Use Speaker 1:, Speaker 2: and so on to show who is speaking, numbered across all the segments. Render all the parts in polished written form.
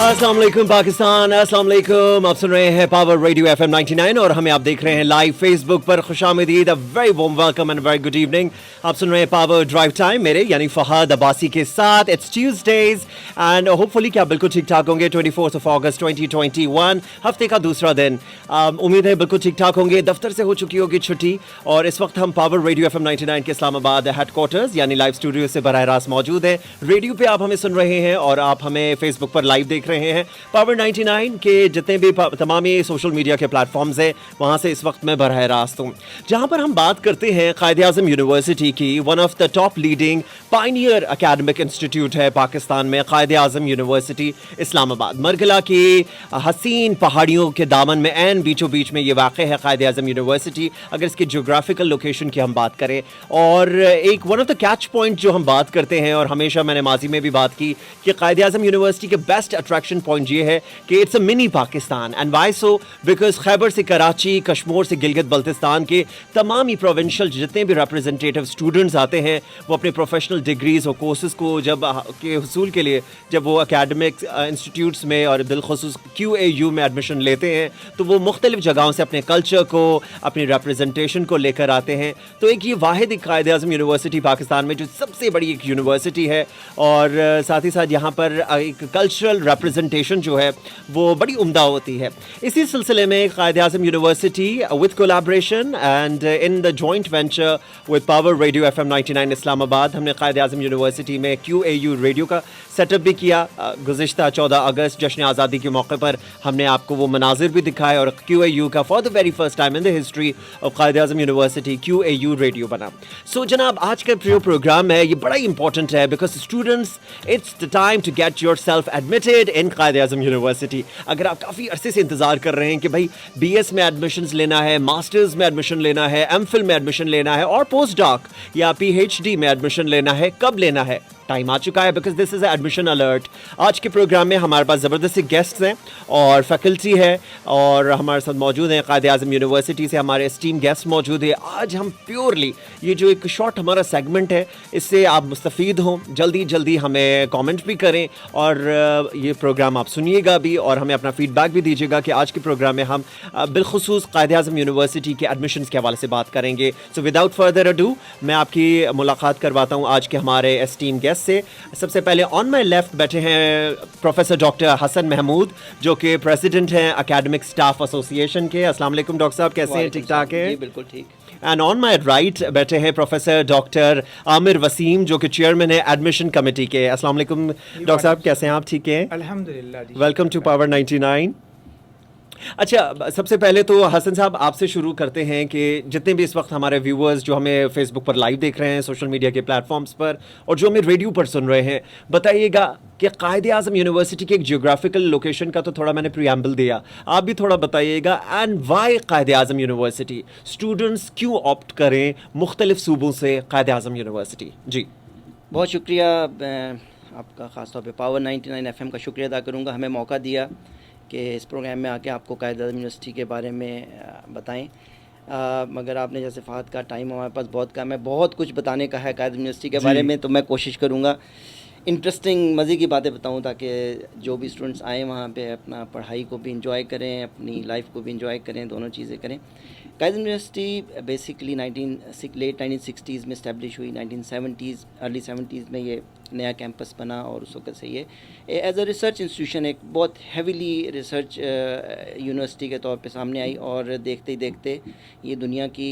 Speaker 1: अस्सलाम वालेकुम पाकिस्तान, अस्सलाम वालेकुम। आप सुन रहे हैं पावर रेडियो FM 99 और हमें आप देख रहे हैं लाइव फेसबुक पर। खुशामदीद, a very warm welcome and very good evening. आप सुन रहे हैं पावर ड्राइव टाइम मेरे यानी फहद अब्बासी के साथ। इट्स ट्यूसडेज एंड होपफुली कि आप बिल्कुल ठीक ठाक होंगे। 24 अगस्त 2021 हफ्ते का दूसरा दिन। उम्मीद है बिल्कुल ठीक ठाक होंगे। दफ्तर से हो चुकी होगी छुट्टी और इस वक्त हम पावर रेडियो FM 99 के इस्लामाबाद हेडक्वार्टर्स यानी लाइव स्टूडियो से बराह रास्त मौजूद है। रेडियो पे आप हमें सुन रहे हैं और आप हमें फेसबुक पर लाइव देख रहे हैं। पावर 99 के जितने भी तमाम ये सोशल मीडिया के प्लेटफॉर्म्स हैं वहाँ से इस वक्त मैं बराह रास्त हूँ, जहाँ पर हम बात करते हैं कायद-ए-आज़म यूनिवर्सिटी की। One of the top leading Pioneer academic institute है पाकिस्तान में कायद-ए-आज़म यूनिवर्सिटी इस्लामाबाद। मरगला की हसीन पहाड़ियों के दामन में एन बीचों बीच में ये वाक़ है कायद-ए-आज़म यूनिवर्सिटी। अगर इसकी जोग्राफिकल लोकेशन की हम बात करें और एक one of the catch point जो हम बात करते हैं और हमेशा मैंने माजी में भी बात की कि कायद-ए-आज़म यूनिवर्सिटी के बेस्ट अट्रैक्शन पॉइंट ये है कि it's a mini Pakistan. And why so? Because Khyber से कराची, कश्मीर से गिलगित बल्तिस्तान के तमाम ही प्रोविंशियल जितने भी रिप्रेजेंटेटिव स्टूडेंट्स आते हैं वो अपने प्रोफेशनल डिग्रीज और कोर्सेज को जब के हुसूल के लिए जब वो अकेडमिक इंस्टीट्यूट्स में और बिलखुसूस QAU में एडमिशन लेते हैं तो वो मुख्तलिफ जगहों से अपने कल्चर को, अपनी रिप्रेजेंटेशन को लेकर आते हैं। तो एक ये वाहिद कायद-ए-आज़म यूनिवर्सिटी पाकिस्तान में जो सबसे बड़ी एक यूनिवर्सिटी है और साथ ही साथ यहाँ पर एक कल्चरल रिप्रेजेंटेशन जो है वो बड़ी उम्दा होती है। इसी सिलसिले में Quaid-e-Azam university with collaboration and in the joint venture with power radio FM 99 Islamabad, हमने कायद-ए-आज़म यूनिवर्सिटी में QAU रेडियो का सेटअप भी किया। गुज़िश्ता 14 अगस्त जश्न आज़ादी के मौके पर हमने आपको वो मनाजिर भी दिखाए और QAU का for the very first time in the history of Quaid-e-Azam university QAU radio बना। सो जनाब, आज का जो प्रोग्राम है ये बड़ा इंपॉर्टेंट है because students it's the time to get yourself admitted in Quaid-e-Azam university. अगर आप काफ़ी अरसे से इंतज़ार कर रहे हैं कि भाई BS में एडमिशन्स लेना है, मास्टर्स में एडमिशन लेना है, MPhil में एडमिशन लेना है और पोस्ट डॉक या PhD में एडमिशन लेना है, कब लेना है? टाइम आ चुका है because this is admission alert. आज के प्रोग्राम में हमारे पास ज़बरदस्त गेस्ट्स हैं और फैकल्टी है और हमारे साथ मौजूद हैं कायद-ए-आज़म यूनिवर्सिटी से हमारे एस्टीम गेस्ट मौजूद है। आज हम प्योरली ये जो एक शॉर्ट हमारा सेगमेंट है इससे आप मुस्तफ़ीद हों, जल्दी जल्दी हमें कमेंट भी करें और ये प्रोग्राम आप सुनिएगा भी और हमें अपना फीडबैक भी दीजिएगा कि आज के प्रोग्राम में हम बिलखुसूस कायद-ए-आज़म यूनिवर्सिटी के एडमिशन्स के हवाले से बात करेंगे। सो विदाउट फर्दर अडू मैं आपकी मुलाकात करवाता हूँ आज के हमारे एस्टीम गेस्ट से। सबसे पहले ऑन माई लेफ्ट बैठे हैं प्रोफेसर डॉक्टर हसन महमूद जो कि प्रेसिडेंट हैं एकेडमिक स्टाफ एसोसिएशन के। अस्सलाम वालेकुम डॉक्टर साहब, कैसे हैं? ठीक ठाक हैं?
Speaker 2: जी बिल्कुल ठीक।
Speaker 1: एंड ऑन माई राइट बैठे हैं प्रोफेसर डॉक्टर आमिर वसीम जो कि चेयरमैन है एडमिशन कमेटी के। अस्सलाम वालेकुम डॉक्टर साहब, कैसे हैं आप? ठीक हैं?
Speaker 2: अल्हम्दुलिल्लाह।
Speaker 1: Welcome to power 99। अच्छा, सबसे पहले तो हसन साहब आपसे शुरू करते हैं कि जितने भी इस वक्त हमारे व्यूअर्स जो हमें फेसबुक पर लाइव देख रहे हैं, सोशल मीडिया के प्लेटफॉर्म्स पर और जो हमें रेडियो पर सुन रहे हैं, बताइएगा कि कायद-ए-आज़म यूनिवर्सिटी के एक जियोग्राफिकल लोकेशन का तो थोड़ा मैंने प्रीएम्बल दिया, आप भी थोड़ा बताइएगा and why Quaid-e-Azam university, students क्यों ऑप्ट करें मुख्तलिफ सूबों से कायद-ए-आज़म यूनिवर्सिटी? जी
Speaker 2: बहुत शुक्रिया आपका, ख़ासतौर पे पावर 99 FM का शुक्रिया अदा करूँगा, हमें मौका दिया कि इस प्रोग्राम में आके आपको कायद-ए-आज़म यूनिवर्सिटी के बारे में बताएं। मगर आपने जैसे फ़हद का टाइम हमारे पास बहुत कम है, बहुत कुछ बताने का है कायद-ए-आज़म यूनिवर्सिटी के बारे में, तो मैं कोशिश करूँगा इंटरेस्टिंग मज़े की बातें बताऊँ ताकि जो भी स्टूडेंट्स आएँ वहाँ पे अपना पढ़ाई को भी इंजॉय करें, अपनी लाइफ को भी इंजॉय करें, दोनों चीज़ें करें। कायद यूनिवर्सिटी बेसिकली लेट 1960s में इस्टेब्लिश हुई। 1970s अर्ली 70s में ये नया कैंपस बना और उस वक्त से ये एज अ रिसर्च इंस्टीट्यूशन एक बहुत हैवीली रिसर्च यूनिवर्सिटी के तौर पे सामने आई और देखते ही देखते ये दुनिया की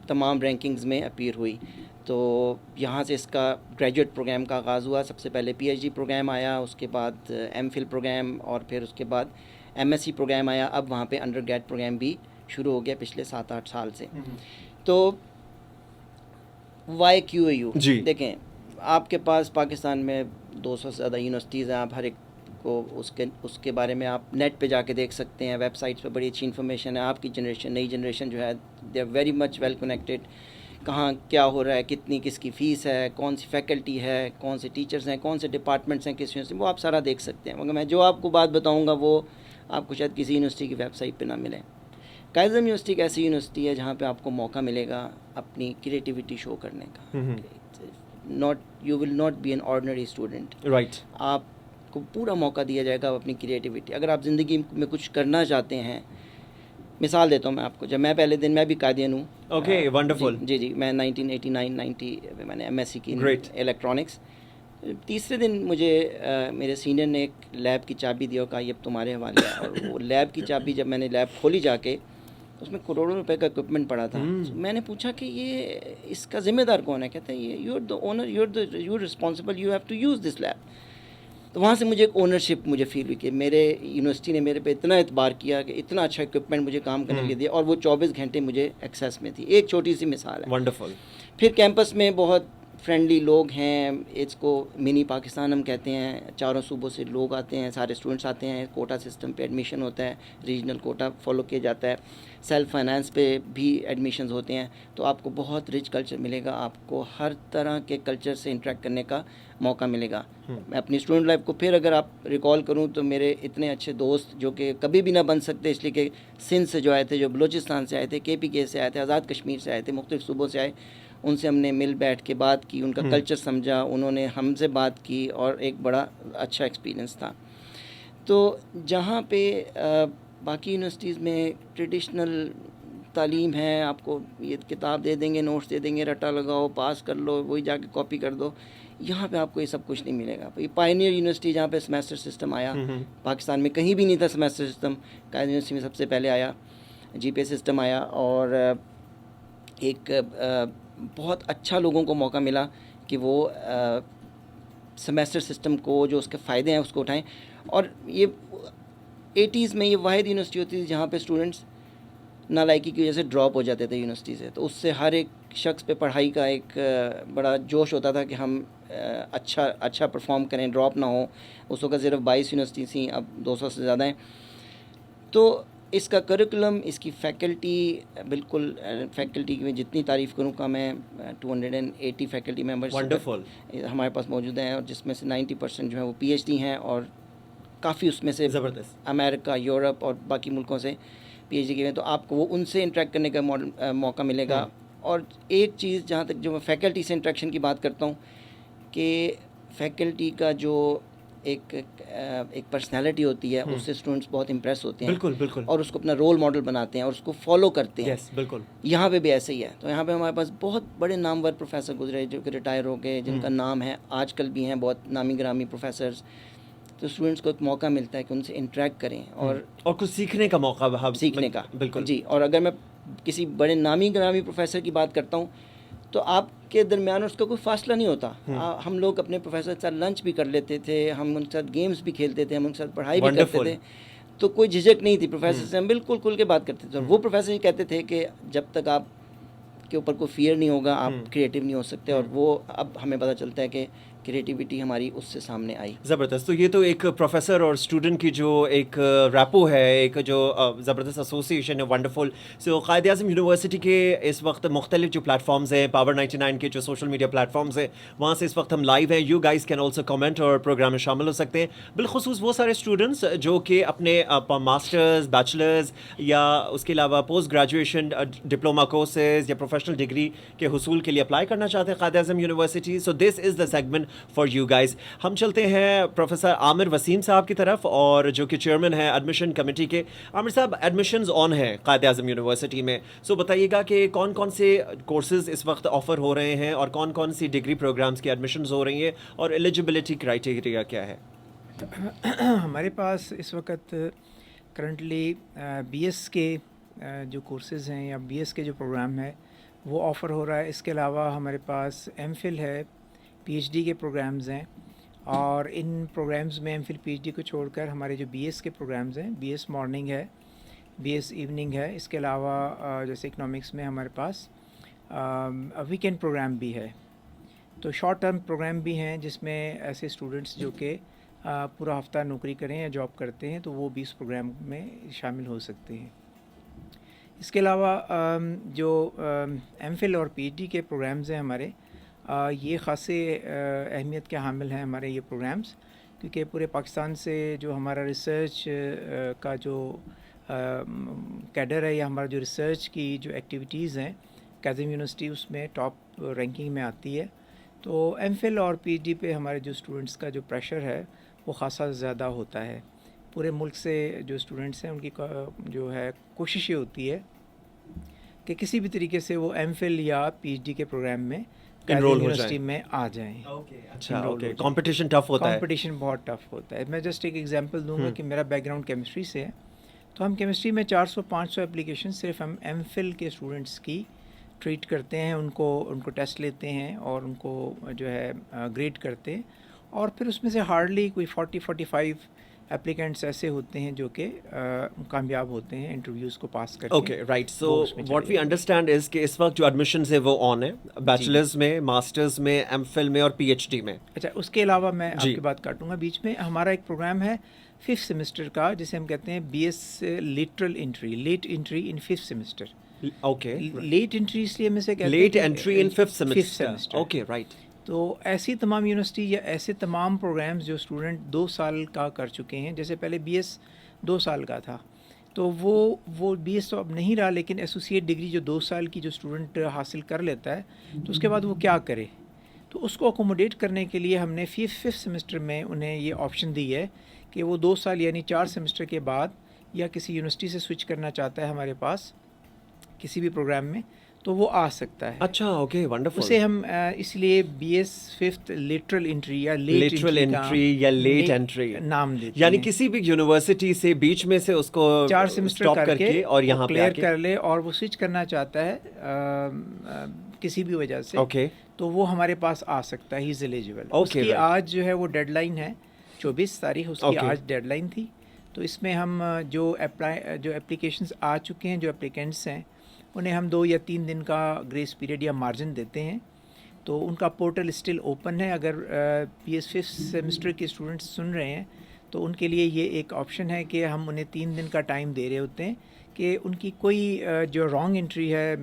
Speaker 2: तमाम रैंकिंग्स में अपीयर हुई। तो यहाँ से इसका ग्रेजुएट प्रोग्राम का आगाज़ हुआ। सबसे पहले PhD प्रोग्राम आया, उसके बाद MPhil प्रोग्राम और फिर उसके बाद MSc प्रोग्राम आया। अब वहाँ पे अंडर ग्रेड प्रोग्राम भी शुरू हो गया पिछले 7-8 साल से। तो वाई QAU देखें, आपके पास पाकिस्तान में 200 से ज़्यादा यूनिवर्सिटीज़ हैं। आप हर एक को उसके बारे में आप नेट पे जाके देख सकते हैं, वेबसाइट्स पे बड़ी अच्छी इन्फॉर्मेशन है। आपकी जनरेशन, नई जनरेशन जो है, they are very much well connected. कहाँ क्या हो रहा है, कितनी किसकी फ़ीस है, कौन सी फैकल्टी है, कौन से टीचर्स हैं, कौन से डिपार्टमेंट्स हैं किस यूनिवर्सिटी, वो आप सारा देख सकते हैं। मगर मैं जो आपको बात बताऊँगा वो आपको शायद किसी यूनिवर्सिटी की वेबसाइट पर ना मिले। कायद-ए-आज़म यूनिवर्सिटी एक ऐसी यूनिवर्सिटी है जहाँ पे आपको मौका मिलेगा अपनी क्रिएटिविटी शो करने का। Not you will not be an ordinary student.
Speaker 1: Right.
Speaker 2: आप आपको पूरा मौका दिया जाएगा अपनी क्रिएटिविटी। अगर आप ज़िंदगी में कुछ करना चाहते हैं, मिसाल देता हूँ मैं आपको, जब मैं पहले दिन, मैं भी कायदियन हूँ।
Speaker 1: Okay, wonderful.
Speaker 2: जी, मैं 1989-90 में मैंने एमएससी की
Speaker 1: Great.
Speaker 2: इलेक्ट्रॉनिक्स। तीसरे दिन मुझे मेरे सीनियर ने एक लैब की चाबी दी और कहा ये अब तुम्हारे हवाले है। और वो लैब की चाबी जब मैंने लैब खोली जाके, उसमें करोड़ों रुपए का इक्विपमेंट पड़ा था। तो मैंने पूछा कि ये इसका ज़िम्मेदार कौन है? कहते हैं ये you are the owner, you are responsible, you have to use this lab. तो वहाँ से मुझे एक ओनरशिप मुझे फील हुई कि मेरे यूनिवर्सिटी ने मेरे पे इतना एतबार किया कि इतना अच्छा इक्विपमेंट मुझे काम करने के लिए दिया, और वो 24 घंटे मुझे एक्सेस में थी। एक छोटी सी मिसाल है।
Speaker 1: वंडरफुल।
Speaker 2: फिर कैंपस में बहुत फ्रेंडली लोग हैं, इसको मिनी पाकिस्तान हम कहते हैं। चारों सूबों से लोग आते हैं, सारे स्टूडेंट्स आते हैं। कोटा सिस्टम पे एडमिशन होता है, रीजनल कोटा फॉलो किया जाता है। सेल्फ फाइनेंस पे भी एडमिशन्स होते हैं। तो आपको बहुत रिच कल्चर मिलेगा, आपको हर तरह के कल्चर से इंटरेक्ट करने का मौका मिलेगा। मैं अपनी स्टूडेंट लाइफ को फिर अगर आप रिकॉल करूं तो मेरे इतने अच्छे दोस्त जो कि कभी भी ना बन सकते, इसलिए कि सिंध से जो आए थे, जो बलूचिस्तान से आए थे, KPK से आए थे, आज़ाद कश्मीर से आए थे, मुख्तलिफ सूबों से आए, उनसे हमने मिल बैठ के बात की, उनका कल्चर समझा, उन्होंने हमसे बात की, और एक बड़ा अच्छा एक्सपीरियंस था। तो जहाँ पे बाकी यूनिवर्सिटीज़ में ट्रेडिशनल तालीम है, आपको ये किताब दे देंगे, नोट्स दे देंगे, रट्टा लगाओ, पास कर लो, वही जाके कॉपी कर दो, यहाँ पे आपको ये सब कुछ नहीं मिलेगा। ये पायनियर यूनिवर्सिटी जहाँ पे सेमेस्टर सिस्टम आया, पाकिस्तान में कहीं भी नहीं था सेमेस्टर सिस्टम, कायद यूनिवर्सिटी में सबसे पहले आया, GPA सिस्टम आया। और एक बहुत अच्छा लोगों को मौका मिला कि वो सेमेस्टर सिस्टम को, जो उसके फ़ायदे हैं उसको उठाएं। और ये 80s में ये वाहिद यूनिवर्सिटी होती थी जहाँ पे स्टूडेंट्स नालायकी की वजह से ड्रॉप हो जाते थे यूनिवर्सिटी से। तो उससे हर एक शख्स पे पढ़ाई का एक बड़ा जोश होता था कि हम अच्छा परफॉर्म करें, ड्रॉप ना हो। उस वक्त सिर्फ 22 यूनिवर्सिटी थी, अब 200 से ज़्यादा हैं। तो इसका करिकुलम, इसकी फ़ैकल्टी, बिल्कुल फ़ैकल्टी की मैं जितनी तारीफ़ करूँ का, मैं 280 फैकल्टी मेम्बर्स
Speaker 1: वंडरफुल
Speaker 2: हमारे पास मौजूद हैं, और जिसमें से 90% जो है वो PhD हैं, और काफ़ी उसमें से
Speaker 1: ज़बरदस्त।
Speaker 2: अमेरिका, यूरोप और बाकी मुल्कों से PhD किए हैं। तो आपको वो उनसे इंटरेक्ट करने का मौका मिलेगा। और एक चीज़ जहाँ तक जो मैं फ़ैकल्टी से इंटरेक्शन की बात करता हूँ, कि फ़ैकल्टी का जो एक पर्सनालिटी होती है, उससे स्टूडेंट्स बहुत इम्प्रेस होते हैं,
Speaker 1: बिल्कुल बिल्कुल,
Speaker 2: और उसको अपना रोल मॉडल बनाते हैं और उसको फॉलो करते हैं।
Speaker 1: यस बिल्कुल।
Speaker 2: यहाँ पे भी ऐसे ही है। तो यहाँ पे हमारे पास बहुत बड़े नामवर प्रोफेसर गुजरे जो कि रिटायर हो गए, जिनका नाम है, आजकल भी हैं बहुत नामी ग्रामी प्रोफेसर्स। तो स्टूडेंट्स को एक मौका मिलता है कि उनसे इंटरेक्ट करें और
Speaker 1: कुछ सीखने का मौका
Speaker 2: सीखने का।
Speaker 1: बिल्कुल
Speaker 2: जी। और अगर मैं किसी बड़े नामी ग्रामी प्रोफेसर की बात करता हूँ, तो आपके दरमियान उसका कोई फासला नहीं होता। हम लोग अपने प्रोफेसर के साथ लंच भी कर लेते थे, हम उनके साथ गेम्स भी खेलते थे, हम उनके साथ पढ़ाई भी करते थे। तो कोई झिझक नहीं थी, प्रोफेसर से हम बिल्कुल खुल के बात करते थे। और वो प्रोफेसर ये कहते थे कि जब तक आप के ऊपर कोई फियर नहीं होगा, आप क्रिएटिव नहीं हो सकते। और वो अब हमें पता चलता है कि क्रिएटिविटी हमारी उससे सामने आई।
Speaker 1: ज़बरदस्त। तो ये तो एक प्रोफेसर और स्टूडेंट की जो एक रैपो है, एक जो ज़बरदस्त एसोसिएशन है, वंडरफुल। सो कायद आज़म यूनिवर्सिटी के इस वक्त मुख्तलिफ जो प्लेटफॉर्म्स हैं, पावर 99 के जो सोशल मीडिया प्लेटफॉर्म्स हैं, वहाँ से इस वक्त हम लाइव हैं। You guys can also comment और प्रोग्राम में शामिल हो सकते हैं। बिलखुसूस वो सारे स्टूडेंट्स जो कि अपने मास्टर्स, बैचलर्स या उसके अलावा पोस्ट ग्रेजुएशन डिप्लोमा कोर्सेज या प्रोफेशनल डिग्री के हुसूल के लिए अप्लाई करना चाहते हैं Quaid Azam university. So this is the segment for you guys. हम चलते हैं प्रोफेसर आमिर वसीम साहब की तरफ, और जो कि चेयरमैन है एडमिशन कमेटी के। आमिर साहब, एडमिशन्स ऑन है कायद आज़म यूनिवर्सिटी में, सो बताइएगा कि कौन कौन से कोर्सेज इस वक्त ऑफर हो रहे हैं और कौन कौन सी डिग्री प्रोग्राम्स की एडमिशन्स हो रही हैं, और एलिजिबिलिटी क्राइटेरिया क्या है?
Speaker 3: हमारे पास इस वक्त करंटली BS के जो कोर्सेज़ हैं या BS के जो प्रोग्राम है वो ऑफ़र हो रहा है। इसके अलावा हमारे पास MPhil है, PhD के प्रोग्राम्स हैं, और इन प्रोग्राम्स में MPhil PhD को छोड़कर हमारे जो BS के प्रोग्राम्स हैं, BS मॉर्निंग है, BS इवनिंग है। इसके अलावा जैसे इकनॉमिक्स में हमारे पास वीकेंड प्रोग्राम भी है। तो शॉर्ट टर्म प्रोग्राम भी हैं जिसमें ऐसे स्टूडेंट्स जो कि पूरा हफ्ता नौकरी करें या जॉब करते हैं तो वो भी इस प्रोग्राम में शामिल हो सकते हैं। इसके अलावा जो MPhil और PhD के प्रोग्राम्स हैं हमारे, ये ख़ासे अहमियत के हामिल हैं हमारे ये प्रोग्राम्स, क्योंकि पूरे पाकिस्तान से जो हमारा रिसर्च का जो कैडर है या हमारा जो रिसर्च की जो एक्टिविटीज़ हैं, काज़िम यूनिवर्सिटी उसमें टॉप रैंकिंग में आती है। तो एमफिल और पीएचडी पे हमारे जो स्टूडेंट्स का जो प्रेशर है वो ख़ासा ज़्यादा होता है। पूरे मुल्क से जो स्टूडेंट्स हैं उनकी जो है कोशिश ये होती है कि किसी भी तरीके से वो एमफिल या पीएचडी के प्रोग्राम में
Speaker 1: Enroll हो
Speaker 3: यूनिवर्सिटी
Speaker 1: जाएं।
Speaker 3: में आ जाएं।
Speaker 1: अच्छा,
Speaker 3: Enroll
Speaker 1: ओके,
Speaker 3: हो जाएं।
Speaker 1: कंपटीशन टफ होता है।
Speaker 3: कंपटीशन बहुत टफ होता है। मैं जस्ट एक एग्जांपल दूंगा कि मेरा बैकग्राउंड केमिस्ट्री से है, तो हम केमिस्ट्री में 400-500 एप्लीकेशन सिर्फ हम एमफिल के स्टूडेंट्स की ट्रीट करते हैं, उनको टेस्ट लेते हैं और उनको जो है ग्रेड करते हैं, और फिर उसमें से हार्डली कोई 40-45 एप्लीकेंट्स ऐसे होते हैं जो कि कामयाब होते हैं इंटरव्यूज़ को पास करके।
Speaker 1: Okay, right. सो
Speaker 3: वो उसमें
Speaker 1: व्हाट वी
Speaker 3: चले जाते
Speaker 1: अंडरस्टैंड इज कि इस वक्त जो एडमिशंस है वो ऑन है, बैचलर्स में, मास्टर्स में, एमफिल में और पीएचडी में।
Speaker 3: अच्छा, उसके अलावा मैं
Speaker 1: जी।
Speaker 3: आपकी बात काटूंगा बीच में। हमारा एक प्रोग्राम है 5th सेमेस्टर का जिसे हम कहते हैं BS lateral entry, late entry in 5th semester.
Speaker 1: Okay,
Speaker 3: late entry इसलिए हम इसे कहते हैं
Speaker 1: लेट
Speaker 3: कि
Speaker 1: entry in 5th semester.
Speaker 3: Semester.
Speaker 1: Okay, right.
Speaker 3: तो ऐसी तमाम यूनिवर्सिटी या ऐसे तमाम प्रोग्राम्स जो स्टूडेंट 2 साल का कर चुके हैं, जैसे पहले बीएस 2 साल का था, तो वो बीएस तो अब नहीं रहा, लेकिन एसोसिएट डिग्री जो 2 साल की जो स्टूडेंट हासिल कर लेता है, तो उसके बाद वो क्या करे, तो उसको अकोमोडेट करने के लिए हमने 5th सेमेस्टर में उन्हें ये ऑप्शन दी है कि वो 2 साल यानी 4 सेमेस्टर के बाद या किसी यूनिवर्सिटी से स्विच करना चाहता है हमारे पास किसी भी प्रोग्राम में, तो वो आ सकता है।
Speaker 1: अच्छा, ओके, वंडरफुल।
Speaker 3: उसे हम इसलिए बीएस 5th लेटरल एंट्री या
Speaker 1: लेटरल एंट्री या लेट एंट्री
Speaker 3: नाम देते
Speaker 1: यानी
Speaker 3: हैं।
Speaker 1: किसी भी यूनिवर्सिटी से बीच में से उसको
Speaker 3: 4 सेमेस्टर
Speaker 1: स्टॉप करके और यहाँ पे
Speaker 3: क्लियर
Speaker 1: आके।
Speaker 3: कर ले और वो स्विच करना चाहता है किसी भी वजह से,
Speaker 1: ओके,
Speaker 3: तो वो हमारे पास आ सकता है, ही इज एलिजिबल।
Speaker 1: Okay,
Speaker 3: उसकी
Speaker 1: right.
Speaker 3: आज जो है वो डेडलाइन है 24 तारीख, उसकी
Speaker 1: Okay.
Speaker 3: आज डेडलाइन थी। तो इसमें हम जो एप्लीकेशंस आ चुके हैं, जो एप्लीकेंट्स हैं, उन्हें हम 2 या 3 दिन का ग्रेस पीरियड या मार्जिन देते हैं। तो उनका पोर्टल स्टिल ओपन है। अगर बीएस 5th सेमेस्टर के स्टूडेंट्स सुन रहे हैं तो उनके लिए ये एक ऑप्शन है कि हम उन्हें 3 दिन का टाइम दे रहे होते हैं कि उनकी कोई जो रॉन्ग एंट्री है,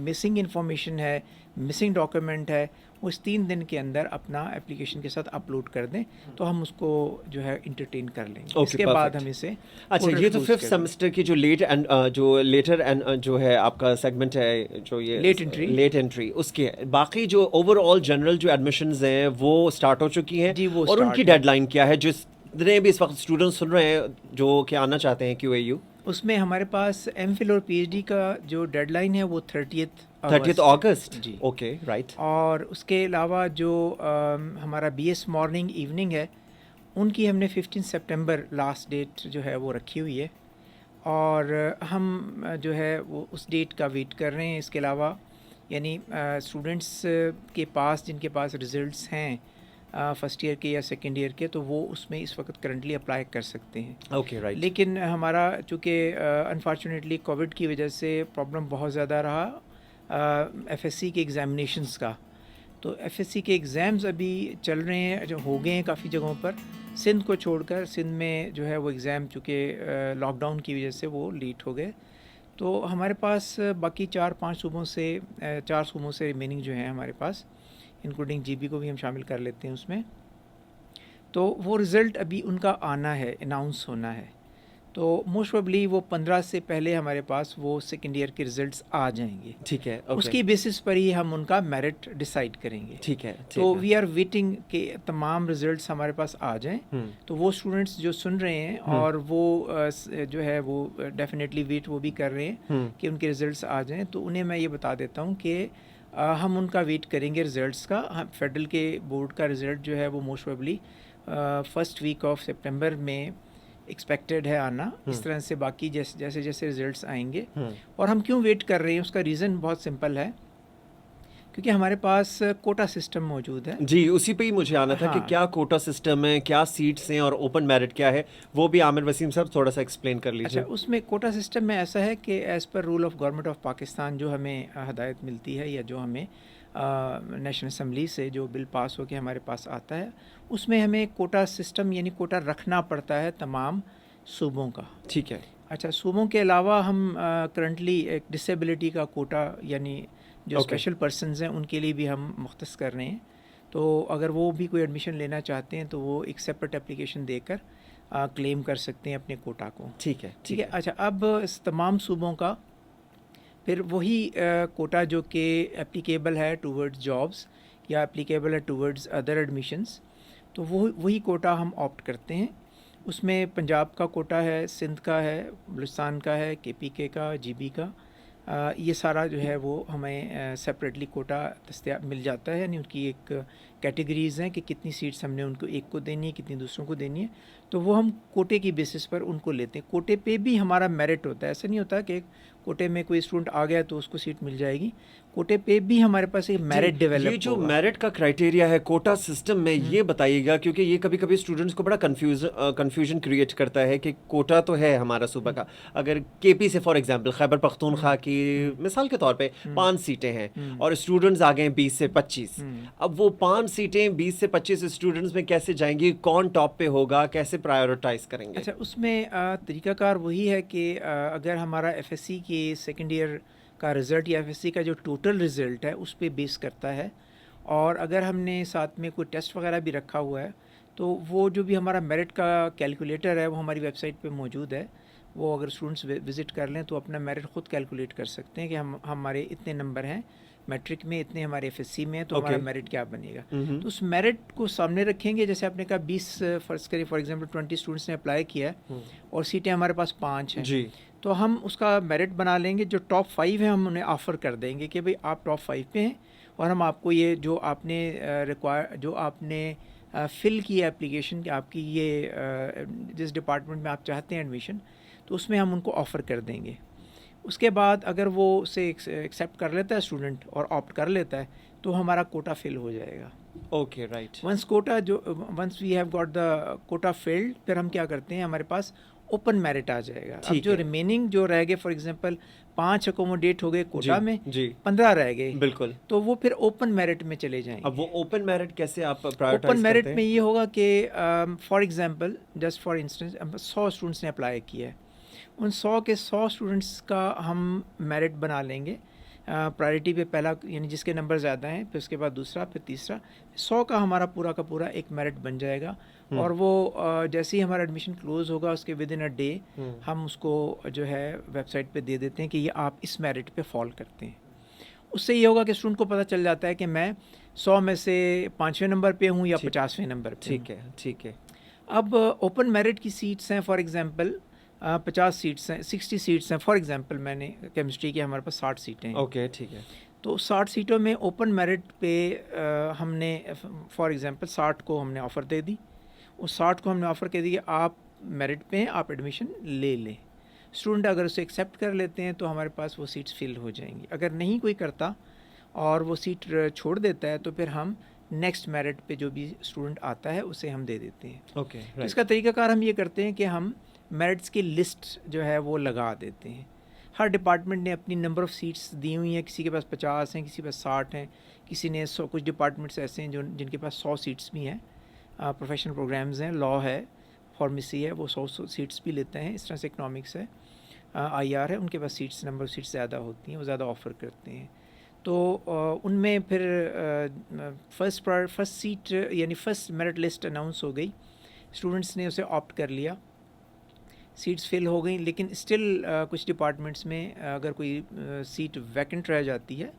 Speaker 3: मिसिंग इन्फॉर्मेशन है, मिसिंग डॉक्यूमेंट है, वो इस 3 दिन के अंदर अपना एप्लीकेशन के साथ अपलोड कर दें, तो हम उसको जो है इंटरटेन कर लेंगे।
Speaker 1: Okay,
Speaker 3: इसके बाद
Speaker 1: perfect.
Speaker 3: हम इसे
Speaker 1: अच्छा,
Speaker 3: portal
Speaker 1: ये तो
Speaker 3: close
Speaker 1: 5th
Speaker 3: कर
Speaker 1: सेमेस्टर की जो लेटर एंड जो है आपका सेगमेंट है, जो ये लेट एंट्री, उसके बाकी जो ओवरऑल जनरल जो एडमिशंस हैं वो स्टार्ट हो चुकी हैं।
Speaker 3: जी, वो
Speaker 1: और
Speaker 3: start
Speaker 1: उनकी
Speaker 3: है।
Speaker 1: डेडलाइन क्या है, जितने भी इस वक्त स्टूडेंट्स सुन रहे हैं जो कि आना चाहते हैं QAU?
Speaker 3: उसमें हमारे पास एमफिल और पीएचडी का जो डेडलाइन है वो
Speaker 1: 30th अगस्त।
Speaker 3: जी।
Speaker 1: Okay, right.
Speaker 3: और उसके अलावा जो हमारा बीएस मॉर्निंग इवनिंग है, उनकी हमने 15 सितंबर लास्ट डेट जो है वो रखी हुई है, और हम जो है वो उस डेट का वेट कर रहे हैं। इसके अलावा यानी स्टूडेंट्स के पास जिनके पास रिज़ल्ट्स हैं फर्स्ट ईयर के या सेकेंड ईयर के, तो वो उसमें इस वक्त करंटली अप्लाई कर सकते हैं।
Speaker 1: Okay, right.
Speaker 3: लेकिन हमारा चूँकि अनफॉर्चुनेटली कोविड की वजह से प्रॉब्लम बहुत ज़्यादा रहा एफएससी के एग्ज़ामिनेशंस का, तो एफएससी के एग्ज़ाम्स अभी चल रहे हैं, जो हो गए हैं काफ़ी जगहों पर। सिंध को छोड़कर, सिंध में जो है वो एग्ज़ाम चूँकि लॉकडाउन की वजह से वो लेट हो गए, तो हमारे पास बाकी 4-5 सूबों से 4 सूबों से रिमेनिंग जो हैं हमारे पास, इंक्लूडिंग जीबी को भी हम शामिल कर लेते हैं उसमें। तो वो रिज़ल्ट अभी उनका आना है, अनाउंस होना है, तो मोस्ट प्रोबेबली वो 15 से पहले हमारे पास वो सेकेंड ईयर के रिजल्ट्स आ जाएंगे।
Speaker 1: ठीक है, ओके।
Speaker 3: उसकी बेसिस पर ही हम उनका मेरिट डिसाइड करेंगे।
Speaker 1: ठीक है,
Speaker 3: तो वी आर वेटिंग के तमाम रिजल्ट्स हमारे पास आ जाएं। तो वो स्टूडेंट्स जो सुन रहे हैं और वो जो है वो डेफिनेटली वेट वो भी कर रहे हैं कि उनके रिजल्ट्स आ जाएं, तो उन्हें मैं ये बता देता हूँ कि हम उनका वेट करेंगे रिजल्ट्स का। हम फेडरल के बोर्ड का रिज़ल्ट जो है वो most probably first week of सितंबर में एक्सपेक्टेड है आना। इस तरह से बाकी जैसे जैसे रिजल्ट्स आएंगे। और हम क्यों वेट कर रहे हैं, उसका रीज़न बहुत सिंपल है, क्योंकि हमारे पास कोटा सिस्टम मौजूद है।
Speaker 1: जी, उसी पे ही मुझे आना था कि क्या कोटा सिस्टम है, क्या सीट्स हैं और ओपन मेरिट क्या है, वो भी आमिर वसीम साहब थोड़ा सा एक्सप्लेन कर लीजिए।
Speaker 3: अच्छा, उसमें कोटा सिस्टम में ऐसा है कि as per rule of government of Pakistan जो हमें हदायत मिलती है या जो हमें नेशनल असम्बली से जो बिल पास होकर हमारे पास आता है, उसमें हमें कोटा सिस्टम यानी कोटा रखना पड़ता है तमाम सूबों का।
Speaker 1: ठीक है।
Speaker 3: अच्छा, सूबों के अलावा हम करंटली एक डिसेबिलिटी का कोटा यानी जो स्पेशल पर्सनस हैं उनके लिए भी हम मुख्तस कर रहे हैं। तो अगर वो भी कोई एडमिशन लेना चाहते हैं तो वो एक सेपरेट एप्लीकेशन देकर क्लेम कर सकते हैं अपने कोटा को।
Speaker 1: ठीक है,
Speaker 3: ठीक है। अच्छा, अब इस तमाम सूबों का फिर वही कोटा जो कि एप्लीकेबल है टूवर्ड्स जॉब्स, या एप्लीकेबल है टूवर्ड्स अदर एडमिशन्स, तो वो वही कोटा हम ऑप्ट करते हैं। उसमें पंजाब का कोटा है, सिंध का है, बलूचिस्तान का है, केपीके का, जीबी का, ये सारा जो है वो हमें सेपरेटली कोटा दस्तियाब मिल जाता है। यानी उनकी एक कैटेगरीज़ हैं कि कितनी सीट्स हमने उनको एक को देनी है, कितनी दूसरों को देनी है, तो वो हम कोटे की बेसिस पर उनको लेते हैं। कोटे पे भी हमारा मेरिट होता है, ऐसा नहीं होता कि कोटे में कोई स्टूडेंट आ गया तो उसको सीट मिल जाएगी। कोटे पे भी हमारे पास एक मेरिट डेवलप
Speaker 1: ये जो मेरिट का क्राइटेरिया है कोटा सिस्टम में, ये बताइएगा, क्योंकि ये कभी कभी स्टूडेंट्स को बड़ा कंफ्यूजन क्रिएट करता है कि कोटा तो है हमारा सूबा का, अगर केपी से फॉर एग्जांपल खैबर पख्तूनख्वा की मिसाल के तौर पे 5 सीटें हैं और स्टूडेंट्स आ गए 20 से 25, अब वो 5 सीटें 20 से 25 स्टूडेंट्स में कैसे जाएंगी, कौन टॉप पे होगा, कैसे प्रायोरिटाइज करेंगे?
Speaker 3: अच्छा, उसमें तरीकाकार वही है कि अगर हमारा एफएससी के सेकेंड ईयर का रिज़ल्ट या एफएससी का जो टोटल रिज़ल्ट है उस पे बेस करता है, और अगर हमने साथ में कोई टेस्ट वगैरह भी रखा हुआ है तो वो जो भी हमारा मेरिट का कैलकुलेटर है वो हमारी वेबसाइट पे मौजूद है। वो अगर स्टूडेंट्स विज़िट कर लें तो अपना मेरिट ख़ुद कैलकुलेट कर सकते हैं कि हमारे इतने नंबर हैं मैट्रिक में, इतने हमारे एफएससी में, तो हमारा मेरिट क्या बनेगा। तो उस मेरिट को सामने रखेंगे। जैसे आपने कहा 20 फर्ज करिए फॉर एग्जांपल 20 स्टूडेंट्स ने अप्लाई किया है और सीटें हमारे पास 5 हैं
Speaker 1: जी,
Speaker 3: तो हम उसका मेरिट बना लेंगे। जो टॉप 5 हैं हम उन्हें ऑफ़र कर देंगे कि भाई आप टॉप 5 पे हैं और हम आपको ये जो आपने फ़िल की एप्लीकेशन कि आपकी ये जिस डिपार्टमेंट में आप चाहते हैं एडमिशन, तो उसमें हम उनको ऑफ़र कर देंगे। उसके बाद अगर वो उसे एक्सेप्ट कर लेता है स्टूडेंट और ऑप्ट कर लेता है तो हमारा कोटा फिल हो जाएगा।
Speaker 1: Okay, right.
Speaker 3: Once we have got the quota filled, फिर हम क्या करते हैं, हमारे पास ओपन मेरिट आ जाएगा। अब जो रिमेनिंग जो रह गए, फॉर एग्जांपल 5 अकोमोडेट हो गए कोटा में, 15 रह गए,
Speaker 1: बिल्कुल,
Speaker 3: तो वो फिर ओपन मेरिट में चले जाएंगे।
Speaker 1: अब वो ओपन मेरिट कैसे आप प्रायोरिटाइज
Speaker 3: ओपन मेरिट में ये होगा कि for example just for instance 100 students ने अप्लाई किया है, उन 100 के 100 स्टूडेंट्स का हम मेरिट बना लेंगे। प्रायोरिटी पे पहला यानी जिसके नंबर ज़्यादा हैं, फिर उसके बाद दूसरा, फिर तीसरा, 100 का हमारा पूरा का पूरा एक मेरिट बन जाएगा। और वो जैसे ही हमारा एडमिशन क्लोज़ होगा उसके विद इन अ डे हम उसको जो है वेबसाइट पे दे देते हैं कि ये आप इस मेरिट पे फॉल करते हैं। उससे ये होगा कि स्टूडेंट को पता चल जाता है कि मैं 100 में से 5वें नंबर पे हूँ या 50वें नंबर पे।
Speaker 1: ठीक है।
Speaker 3: अब ओपन मेरिट की सीट्स हैं, फॉर एग्जांपल 50 सीट्स हैं, 60 सीट्स हैं। फॉर एग्जांपल मैंने केमिस्ट्री की हमारे पास 60 सीटें हैं।
Speaker 1: ओके, ठीक है।
Speaker 3: तो 60 सीटों में ओपन मेरिट पे हमने फॉर एग्जांपल 60 को हमने ऑफ़र दे दी। उस 60 को हमने ऑफ़र कर दी कि आप मेरिट पे हैं, आप एडमिशन ले लें। स्टूडेंट अगर उसे एक्सेप्ट कर लेते हैं तो हमारे पास वो सीट्स फिल हो जाएंगी। अगर नहीं कोई करता और वो सीट छोड़ देता है तो फिर हम नेक्स्ट मेरिट पे जो भी स्टूडेंट आता है उसे हम दे देते हैं।
Speaker 1: ओके,
Speaker 3: तो इसका तरीकाकार हम ये करते हैं कि हम मेरिट्स की लिस्ट जो है वो लगा देते हैं। हर डिपार्टमेंट ने अपनी नंबर ऑफ़ सीट्स दी हुई हैं, किसी के पास 50 हैं, किसी के पास 60 हैं, किसी ने 100, कुछ डिपार्टमेंट्स ऐसे हैं जिनके पास 100 सीट्स भी हैं। प्रोफेशनल प्रोग्राम्स हैं, लॉ है, फार्मेसी है, वो 100 सीट्स भी लेते हैं। इस तरह से इकनॉमिक्स है, IR है, उनके पास सीट्स नंबर ऑफ़ सीट्स ज़्यादा होती हैं, वो ज़्यादा ऑफ़र करते हैं। तो उनमें फिर फर्स्ट सीट यानी फ़र्स्ट मेरिट लिस्ट अनाउंस हो गई, स्टूडेंट्स ने उसे ऑप्ट कर लिया, सीट्स फिल हो गई। लेकिन स्टिल कुछ डिपार्टमेंट्स में अगर कोई सीट वैकेंट रह जाती है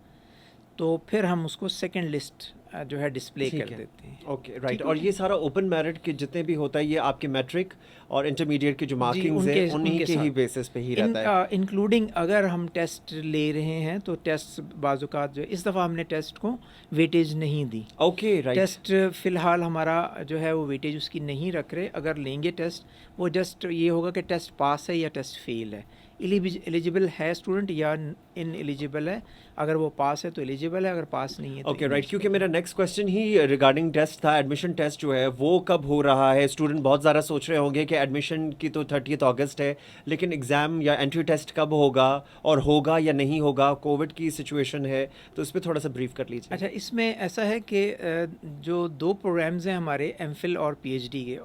Speaker 3: तो फिर हम उसको सेकंड लिस्ट जो है डिस्प्ले कर देते हैं।
Speaker 1: Okay, right. और ये सारा ओपन मेरिट के जितने भी होता है ये आपके मैट्रिक और इंटरमीडिएट की जो मार्किंग्स है उन्हीं के ही बेसिस पे ही रहता है,
Speaker 3: इंक्लूडिंग अगर हम टेस्ट ले रहे हैं तो टेस्ट बाज़ात जो इस दफ़ा हमने टेस्ट को वेटेज नहीं दी।
Speaker 1: Okay, right.
Speaker 3: टेस्ट फ़िलहाल हमारा जो है वो वेटेज उसकी नहीं रख रहे। अगर लेंगे टेस्ट, वो जस्ट ये होगा कि टेस्ट पास है या टेस्ट फेल है, एलिजिबल है स्टूडेंट या इन एलिजिबल है। अगर वो पास है तो एलिजिबल है, अगर पास नहीं है तो
Speaker 1: ओके, राइट। क्योंकि मेरा नेक्स्ट क्वेश्चन ही रिगार्डिंग टेस्ट था, एडमिशन टेस्ट जो है वो कब हो रहा है। स्टूडेंट बहुत ज़्यादा सोच रहे होंगे कि एडमिशन की तो 30 अगस्त है, लेकिन एग्ज़ाम या एंट्री टेस्ट कब होगा और होगा या नहीं होगा, कोविड की सिचुएशन है, तो इस पर थोड़ा सा ब्रीफ कर लीजिए।
Speaker 3: अच्छा, इसमें ऐसा है कि जो 2 प्रोग्राम्स हैं हमारे MPhil और PhD के,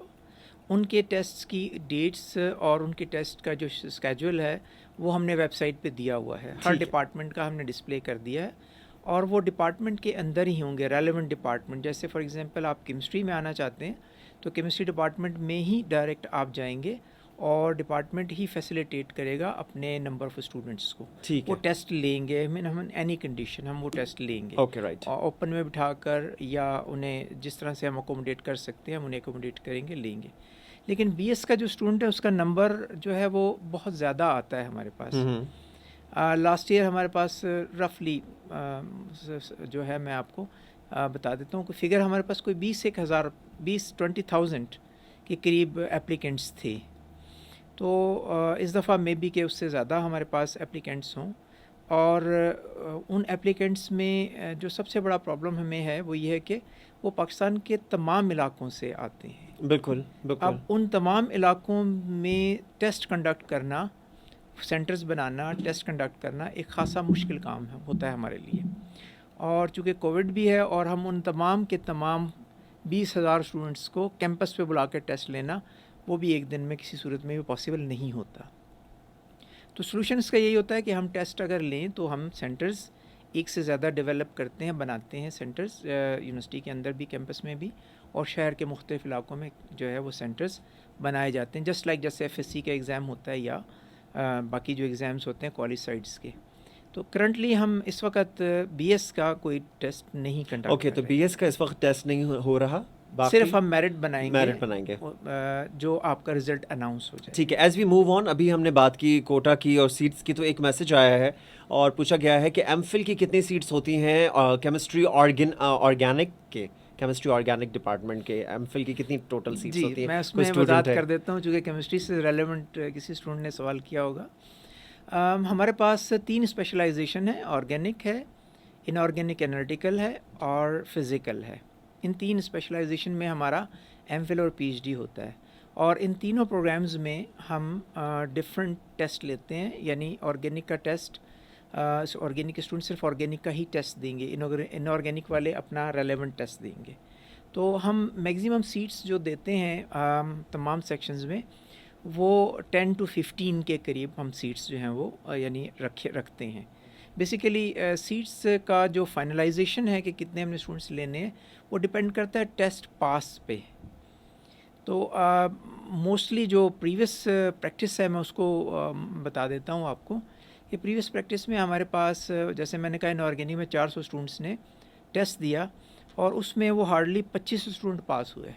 Speaker 3: उनके टेस्ट्स की डेट्स और उनके टेस्ट का जो स्केड्यूल है वो हमने वेबसाइट पे दिया हुआ है। हर डिपार्टमेंट का हमने डिस्प्ले कर दिया है और वो डिपार्टमेंट के अंदर ही होंगे, रेलेवेंट डिपार्टमेंट। जैसे फॉर एग्जांपल आप केमिस्ट्री में आना चाहते हैं तो केमिस्ट्री डिपार्टमेंट में ही डायरेक्ट आप जाएंगे और डिपार्टमेंट ही फैसिलिटेट करेगा अपने नंबर ऑफ़ स्टूडेंट्स को।
Speaker 1: ठीक
Speaker 3: वो
Speaker 1: है।
Speaker 3: टेस्ट लेंगे, मीन हम एनी कंडीशन हम वो टेस्ट लेंगे।
Speaker 1: Okay, right.
Speaker 3: और ओपन में बिठाकर या उन्हें जिस तरह से हम अकोमोडेट कर सकते हैं हम उन्हें अकोमोडेट करेंगे, लेंगे। लेकिन बीएस का जो स्टूडेंट है उसका नंबर जो है वो बहुत ज़्यादा आता है हमारे पास। लास्ट ईयर हमारे पास रफली जो है मैं आपको बता देता हूँ, कोई फिगर हमारे पास कोई 20,000 के करीब एप्लीकेंट्स थे। तो इस दफ़ा मे बी के उससे ज़्यादा हमारे पास एप्लीकेंट्स हों। और उन एप्लीकेंट्स में जो सबसे बड़ा प्रॉब्लम हमें है वो ये है कि वो पाकिस्तान के तमाम इलाकों से आते हैं।
Speaker 1: बिल्कुल, बिल्कुल।
Speaker 3: अब उन तमाम इलाकों में टेस्ट कंडक्ट करना, सेंटर्स बनाना, टेस्ट कंडक्ट करना एक ख़ासा मुश्किल काम होता है हमारे लिए। और चूँकि कोविड भी है और हम उन तमाम के तमाम 20,000 स्टूडेंट्स को कैंपस पे बुला के टेस्ट लेना, वो भी एक दिन में किसी सूरत में भी पॉसिबल नहीं होता। तो सॉल्यूशन इसका यही होता है कि हम टेस्ट अगर लें तो हम सेंटर्स एक से ज़्यादा डेवलप करते हैं, बनाते हैं सेंटर्स, यूनिवर्सिटी के अंदर भी, कैंपस में भी, और शहर के मुख्तलिफ़ इलाकों में जो है वो सेंटर्स बनाए जाते हैं। जस्ट लाइक जैसे एफएससी का एग्ज़ाम होता है या बाकी जो एग्ज़ाम्स होते हैं कॉलेज साइड्स के। तो करंटली हम इस वक्त बीएस का कोई टेस्ट नहीं कंडक्ट
Speaker 1: ओके, तो बीएस का इस वक्त टेस्ट नहीं हो रहा,
Speaker 3: सिर्फ हम मेरिट बनाएंगे, जो आपका रिजल्ट अनाउंस हो जाए।
Speaker 1: ठीक है। एज वी मूव ऑन, अभी हमने बात की कोटा की और सीट्स की, तो एक मैसेज आया है और पूछा गया है कि एमफिल की कितनी सीट्स होती हैं केमिस्ट्री ऑर्गेनिक के, केमिस्ट्री ऑर्गेनिक डिपार्टमेंट के एमफिल की कितनी टोटल सीट्स होती हैं?
Speaker 3: मैं उसमें वजाहत कर देता हूँ, चूँकि केमिस्ट्री से रेलेवेंट किसी स्टूडेंट ने सवाल किया होगा। हमारे पास 3 स्पेशलाइजेशन है, ऑर्गेनिक है, इनऑर्गेनिक एनालिटिकल है और फिज़िकल है। इन 3 स्पेशलाइजेशन में हमारा एमफिल और पीएचडी होता है। और इन तीनों प्रोग्राम्स में हम डिफरेंट टेस्ट लेते हैं, यानी ऑर्गेनिक का टेस्ट, ऑर्गेनिक के स्टूडेंट सिर्फ ऑर्गेनिक का ही टेस्ट देंगे, इनऑर्गेनिक वाले अपना रेलेवेंट टेस्ट देंगे। तो हम मैक्सिमम सीट्स जो देते हैं तमाम सेक्शंस में, वो 10 to 15 के करीब हम सीट्स जो हैं वो यानी रखते हैं। बेसिकली सीट्स का जो फाइनलाइजेशन है कि कितने हमने स्टूडेंट्स लेने हैं, वो डिपेंड करता है टेस्ट पास पे। तो मोस्टली जो प्रीवियस प्रैक्टिस है मैं उसको बता देता हूँ आपको कि प्रीवियस प्रैक्टिस में हमारे पास जैसे मैंने कहा इनऑर्गेनिक में 400 स्टूडेंट्स ने टेस्ट दिया और उसमें वो हार्डली 25 स्टूडेंट पास हुए।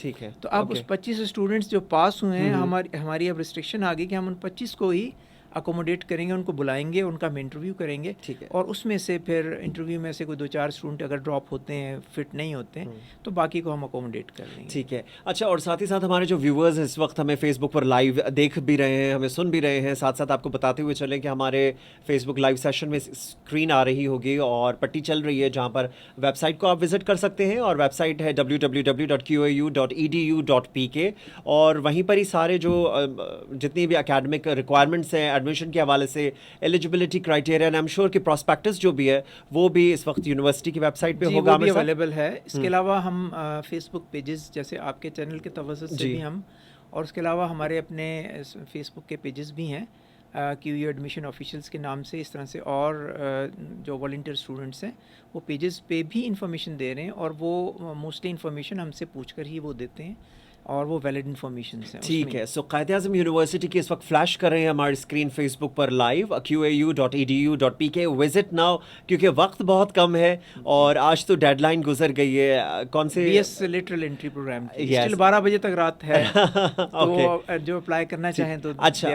Speaker 1: ठीक है।
Speaker 3: तो अब उस 25 स्टूडेंट्स जो पास हुए हैं, हमारी अब रिस्ट्रिक्शन आ गई कि हम उन 25 को ही अकोमोडेट करेंगे, उनको बुलाएंगे, उनका हम इंटरव्यू करेंगे।
Speaker 1: ठीक है।
Speaker 3: और उसमें से फिर इंटरव्यू में से कोई 2-4 स्टूडेंट अगर ड्रॉप होते हैं, फिट नहीं होते हैं, तो बाकी को हम अकोमोडेट कर लेंगे।
Speaker 1: ठीक है। अच्छा, और साथ ही साथ हमारे जो व्यूअर्स इस वक्त हमें फेसबुक पर लाइव देख भी रहे हैं, हमें सुन भी रहे हैं, साथ साथ आपको बताते हुए चलें कि हमारे फेसबुक लाइव सेशन में स्क्रीन आ रही होगी और पट्टी चल रही है जहाँ पर वेबसाइट को आप विजिट कर सकते हैं, और वेबसाइट है www.qau.edu.pk, और वहीं पर ही सारे जो जितनी भी एकेडमिक रिक्वायरमेंट्स हैं एडमिशन के हवाले से, eligibility criteria, I am sure कि प्रॉस्पेक्टस जो भी है वो भी इस वक्त यूनिवर्सिटी की वेबसाइट पे होगा,
Speaker 3: वो भी अवेलेबल है। इसके अलावा हम फेसबुक पेजेस जैसे आपके चैनल के तवज्जुह से भी हम, और उसके अलावा हमारे अपने फेसबुक के पेजेस भी हैं QU एडमिशन ऑफिशियल्स के नाम से, इस तरह से, और जो वॉलंटियर स्टूडेंट्स हैं वो पेजेस पे भी इंफॉर्मेशन दे रहे हैं, और वो मोस्टली इंफॉर्मेशन हमसे पूछकर ही वो देते हैं और वो वैलिड इन्फॉर्मेशन है।
Speaker 1: ठीक है। सो कायद-ए-आज़म यूनिवर्सिटी की इस वक्त फ्लैश कर रहे हैं हमारी स्क्रीन फेसबुक पर लाइव, qau.edu.pk, विजिट नाउ, क्योंकि वक्त बहुत कम है और आज तो डेडलाइन गुजर गई है। कौन से
Speaker 3: BS lateral entry program still 12 बजे तक रात है। तो जो अप्लाई करना चाहें तो
Speaker 1: अच्छा,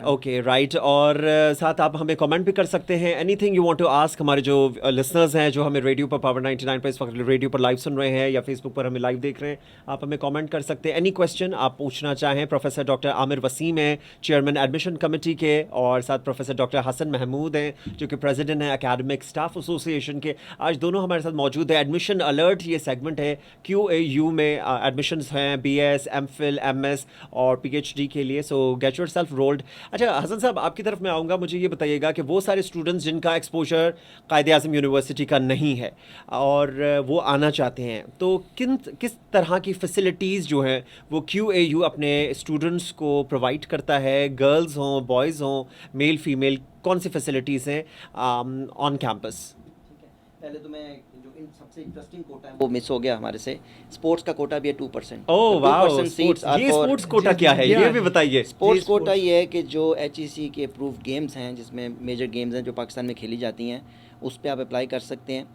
Speaker 1: ओके, राइट। और साथ आप हमें कमेंट भी कर सकते हैं, anything you want to ask. हमारे जो लिसनर्स हैं जो हमें रेडियो पर पावर 99 पर इस वक्त रेडियो पर लाइव सुन रहे हैं या फेसबुक पर हमें लाइव देख रहे हैं, आप हमें कमेंट कर सकते हैं। एनी क्वेश्चन आप पूछना चाहें, प्रोफेसर डॉक्टर आमिर वसीम हैं चेयरमैन एडमिशन कमेटी के, और साथ प्रोफेसर डॉक्टर हसन महमूद हैं जो कि प्रेसिडेंट हैं एकेडमिक स्टाफ एसोसिएशन के। आज दोनों हमारे साथ मौजूद है। एडमिशन अलर्ट ये सेगमेंट है QAU में, एडमिशन्स हैं BS, MPhil, MS और PhD के लिए, सो गेट योर सेल्फ रोल्ड। अच्छा हसन साहब, आपकी तरफ मैं आऊँगा, मुझे ये बताइएगा कि वो सारे स्टूडेंट्स जिनका एक्सपोजर कायद-ए-आज़म यूनिवर्सिटी का नहीं है और वो आना चाहते हैं, तो किस तरह की फैसिलिटीज़ जो हैं वो QAU अपने स्टूडेंट्स को प्रोवाइड करता है? गर्ल्स हों, बॉयज़ हों, मेल फीमेल, कौन सी फैसिलिटीज़ हैं ऑन कैंपस?
Speaker 2: पहले तो मैं जो इन सबसे इंटरेस्टिंग कोटा है वो मिस हो गया हमारे से, स्पोर्ट्स का कोटा भी है 2%।
Speaker 1: ओह वाओ,
Speaker 2: सीट्स
Speaker 1: ये स्पोर्ट्स कोटा क्या है, ये भी बताइए।
Speaker 2: स्पोर्ट्स कोटा ये है कि जो HEC के अप्रूव्ड गेम्स हैं, जिसमें मेजर गेम्स हैं जो पाकिस्तान में खेली जाती हैं, उस पर आप अप्लाई कर सकते हैं।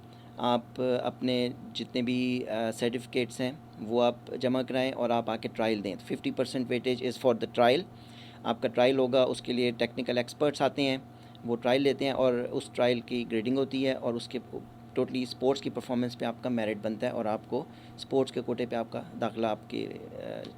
Speaker 2: आप अपने जितने भी सर्टिफिकेट्स हैं वो आप जमा कराएं और आप आके ट्रायल दें। 50% weightage is for the trial. आपका ट्रायल होगा, उसके लिए टेक्निकल एक्सपर्ट्स आते हैं, वो ट्रायल लेते हैं और उस ट्रायल की ग्रेडिंग होती है और उसके टोटली स्पोर्ट्स की परफॉर्मेंस पे आपका मेरिट बनता है और आपको स्पोर्ट्स के कोटे पे आपका दाखिला आपके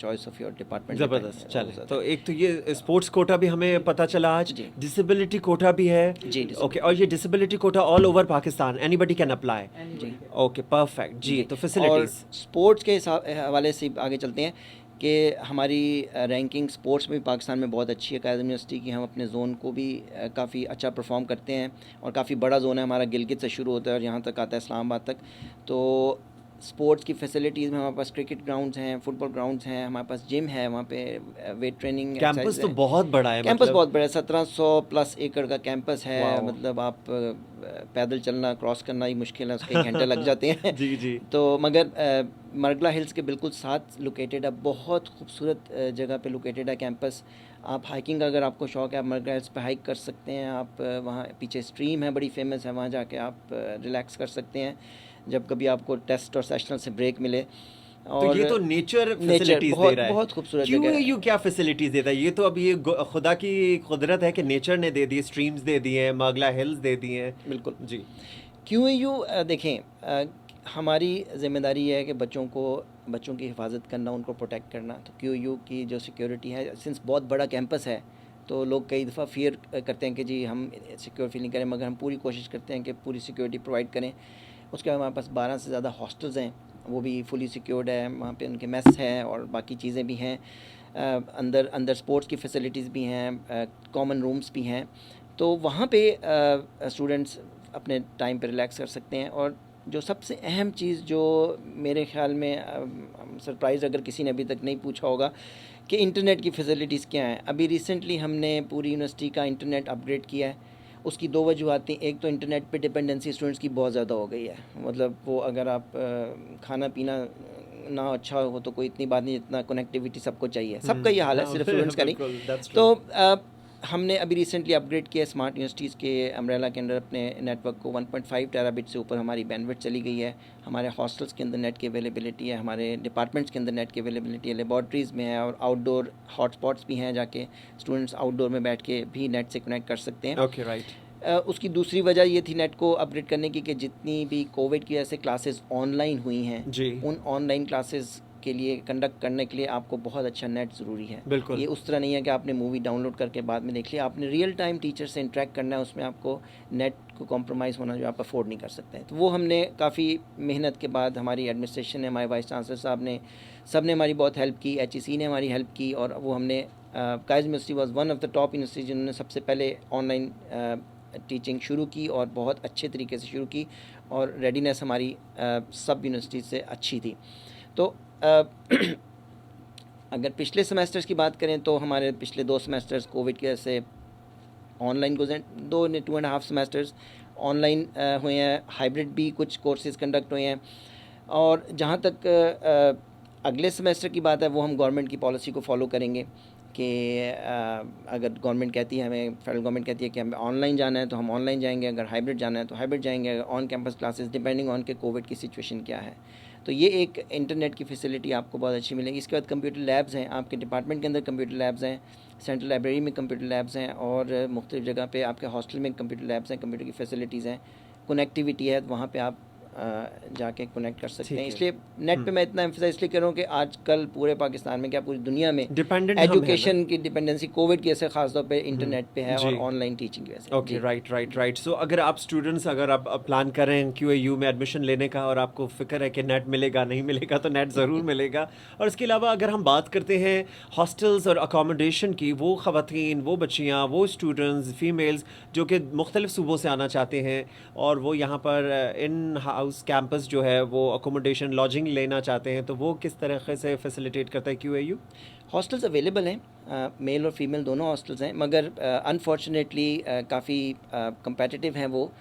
Speaker 2: चॉइस ऑफ योर डिपार्टमेंट।
Speaker 1: ज़बरदस्त। चले, तो एक तो ये स्पोर्ट्स कोटा भी हमें पता चला आज, डिसेबिलिटी कोटा भी है
Speaker 2: जी।
Speaker 1: ओके, और ये disability quota all over Pakistan, anybody can apply
Speaker 2: जी।
Speaker 1: ओके परफेक्ट जी। तो फैसिलिटीज
Speaker 2: स्पोर्ट्स के हवाले से आगे चलते हैं कि हमारी रैंकिंग स्पोर्ट्स में भी पाकिस्तान में बहुत अच्छी है। कायद यूनिवर्सिटी की हम अपने जोन को भी काफ़ी अच्छा परफॉर्म करते हैं और काफ़ी बड़ा जोन है हमारा, गिलगित से शुरू होता है और यहाँ तक आता है इस्लामाबाद तक। तो स्पोर्ट्स की फैसिलिटीज़ में हमारे पास क्रिकेट ग्राउंड्स हैं, फुटबॉल ग्राउंड्स हैं, हमारे पास जिम है, वहाँ पे वेट ट्रेनिंग
Speaker 1: कैंपस तो बहुत बड़ा है,
Speaker 2: कैंपस बहुत बड़ा है, 1700+ एकड़ का कैंपस है। मतलब आप पैदल चलना क्रॉस करना ही मुश्किल है, उसके घंटे लग जाते हैं।
Speaker 1: जी जी।
Speaker 2: तो मगर मरगला हिल्स के बिल्कुल साथ लोकेटेड है, बहुत खूबसूरत जगह पे लोकेटेड है कैंपस। आप हाइकिंग अगर आपको शौक़ है, आप मरगला हिल्स पे हाइक कर सकते हैं। आप वहाँ पीछे स्ट्रीम है बड़ी फेमस है, वहाँ जाके आप रिलैक्स कर सकते हैं जब कभी आपको टेस्ट और सेशनल से ब्रेक मिले।
Speaker 1: और तो ये तो नेचर फैसिलिटीज दे रहा है,
Speaker 2: बहुत खूबसूरत जगह है।
Speaker 1: QAU क्या फैसिलिटीज देता है? ये तो अब ये खुदा की कुदरत है कि नेचर ने दे दी, स्ट्रीम्स दे दिए हैं, मरगला हिल्स दे दिए हैं।
Speaker 2: बिल्कुल
Speaker 1: जी।
Speaker 2: QAU देखें, हमारी ज़िम्मेदारी है कि बच्चों की हिफाजत करना, उनको प्रोटेक्ट करना। तो QAU की जो सिक्योरिटी है, सिंस बहुत बड़ा कैंपस है तो लोग कई दफ़ा फियर करते हैं कि जी हम सिक्योर फील नहीं करें, मगर हम पूरी कोशिश करते हैं कि पूरी सिक्योरिटी प्रोवाइड करें। उसके बाद हमारे पास 12 से ज़्यादा हॉस्टल्स हैं, वो भी फुली सिक्योर्ड है, वहाँ पे उनके मेस हैं और बाकी चीज़ें भी हैं। अंदर स्पोर्ट्स की फैसिलिटीज़ भी हैं, कॉमन रूम्स भी हैं। तो वहाँ पे स्टूडेंट्स अपने टाइम पे रिलैक्स कर सकते हैं। और जो सबसे अहम चीज़ जो मेरे ख़्याल में सरप्राइज़ अगर किसी ने अभी तक नहीं पूछा होगा कि इंटरनेट की फैसिलिटीज़ क्या हैं। अभी रिसेंटली हमने पूरी यूनिवर्सिटी का इंटरनेट अपग्रेड किया है। उसकी दो वजूहत थी। एक तो इंटरनेट पे डिपेंडेंसी स्टूडेंट्स की बहुत ज़्यादा हो गई है, मतलब वो अगर आप खाना पीना ना अच्छा हो तो कोई इतनी बात नहीं, जितना कनेक्टिविटी सबको चाहिए। सबका ये हाल है, सिर्फ स्टूडेंट्स का नहीं। तो हमने अभी रिसेंटली अपग्रेड किया स्मार्ट यूनिवर्सिटीज़ के अम्ब्रेला के अंदर अपने नेटवर्क को 1.5 टेराबिट से ऊपर हमारी बैंडविड्थ चली गई है। हमारे हॉस्टल्स के अंदर नेट की अवेलेबिलिटी है, हमारे डिपार्टमेंट्स के अंदर नेट की अवेलेबिलिटी है, लेबॉर्ट्रीज़ में है और आउटडोर हॉटस्पॉट्स भी हैं, जाके स्टूडेंट्स आउटडोर में बैठ के भी नेट से कनेक्ट कर सकते हैं।
Speaker 1: Okay right.
Speaker 2: उसकी दूसरी वजह ये थी नेट को अपग्रेड करने की कि जितनी भी कोविड की वजह से क्लासेस ऑनलाइन हुई हैं
Speaker 1: जी,
Speaker 2: उन ऑनलाइन क्लासेस के लिए कंडक्ट करने के लिए आपको बहुत अच्छा नेट ज़रूरी है।
Speaker 1: बिल्कुल।
Speaker 2: ये उस तरह नहीं है कि आपने मूवी डाउनलोड करके बाद में देख लिया, आपने रियल टाइम टीचर से इंटरेक्ट करना है, उसमें आपको नेट को कॉम्प्रोमाइज़ होना जो आप अफोर्ड नहीं कर सकते हैं। तो वो हमने काफ़ी मेहनत के बाद, हमारी एडमिनिस्ट्रेशन ने, हमारे वाइस चांसलर साहब ने, सब ने हमारी बहुत हेल्प की, HEC ने हमारी हेल्प की और वो हमने Quaid university was one of the top university जिन्होंने सबसे पहले ऑनलाइन टीचिंग शुरू की और बहुत अच्छे तरीके से शुरू की और रेडीनेस हमारी सब यूनिवर्सिटी से अच्छी थी। तो अगर पिछले सेमेस्टर्स की बात करें तो हमारे पिछले 2 सेमेस्टर्स कोविड की वजह से ऑनलाइन गुजरे, 2.5 सेमेस्टर्स ऑनलाइन हुए हैं। हाइब्रिड भी कुछ कोर्सेज कंडक्ट हुए हैं। और जहाँ तक अगले सेमेस्टर की बात है वो हम गवर्नमेंट की पॉलिसी को फॉलो करेंगे कि अगर गवर्नमेंट कहती है, हमें फेडरल गवर्नमेंट कहती है कि हमें ऑनलाइन जाना है तो हम ऑनलाइन जाएंगे, अगर हाइब्रिड जाना है तो हाइब्रिड जाएंगे, अगर on campus classes depending on के कोविड की सिचुएशन क्या है। तो ये एक इंटरनेट की फैसिलिटी आपको बहुत अच्छी मिलेगी। इसके बाद कंप्यूटर लैब्स हैं, आपके डिपार्टमेंट के अंदर कंप्यूटर लैब्स हैं, सेंट्रल लाइब्रेरी में कंप्यूटर लैब्स हैं और मुख्तलिफ जगह पे आपके हॉस्टल में कंप्यूटर लैब्स हैं, कंप्यूटर की फैसिलिटीज़ हैं, कनेक्टिविटी है, वहाँ पे आप जाके कनेक्ट कर सकते हैं। इसलिए नेट पे मैं इतना एम्फसाइज इसलिए कर रहा हूँ कि आजकल पूरे पाकिस्तान में क्या पूरी दुनिया में
Speaker 1: डिपेंडेंट
Speaker 2: एजुकेशन की डिपेंडेंसी कोविड की वजह से खासतौर पे इंटरनेट पे है और ऑनलाइन टीचिंग की वजह से।
Speaker 1: Okay right. सो अगर आप स्टूडेंट्स, अगर आप प्लान कर रहे हैं QAU में एडमिशन लेने का और आपको फिक्र है कि नेट मिलेगा नहीं मिलेगा, तो नेट ज़रूर मिलेगा। और इसके अलावा अगर हम बात करते हैं हॉस्टल्स और अकोमोडेशन की, वो ख़वातीन, वो बच्चियाँ, वो स्टूडेंट्स, फीमेल्स जो कि मुख्तलिफ सूबों से आना चाहते हैं और वो यहाँ पर इन हाउस कैंपस जो है वो अकोमोडेशन लॉजिंग लेना चाहते हैं, तो वो किस तरीके से फैसिलिटेट करता है QAU?
Speaker 2: हॉस्टल्स अवेलेबल हैं, मेल और फीमेल दोनों हॉस्टल्स हैं, मगर अनफॉर्चुनेटली काफ़ी कंपेटिटिव हैं वो।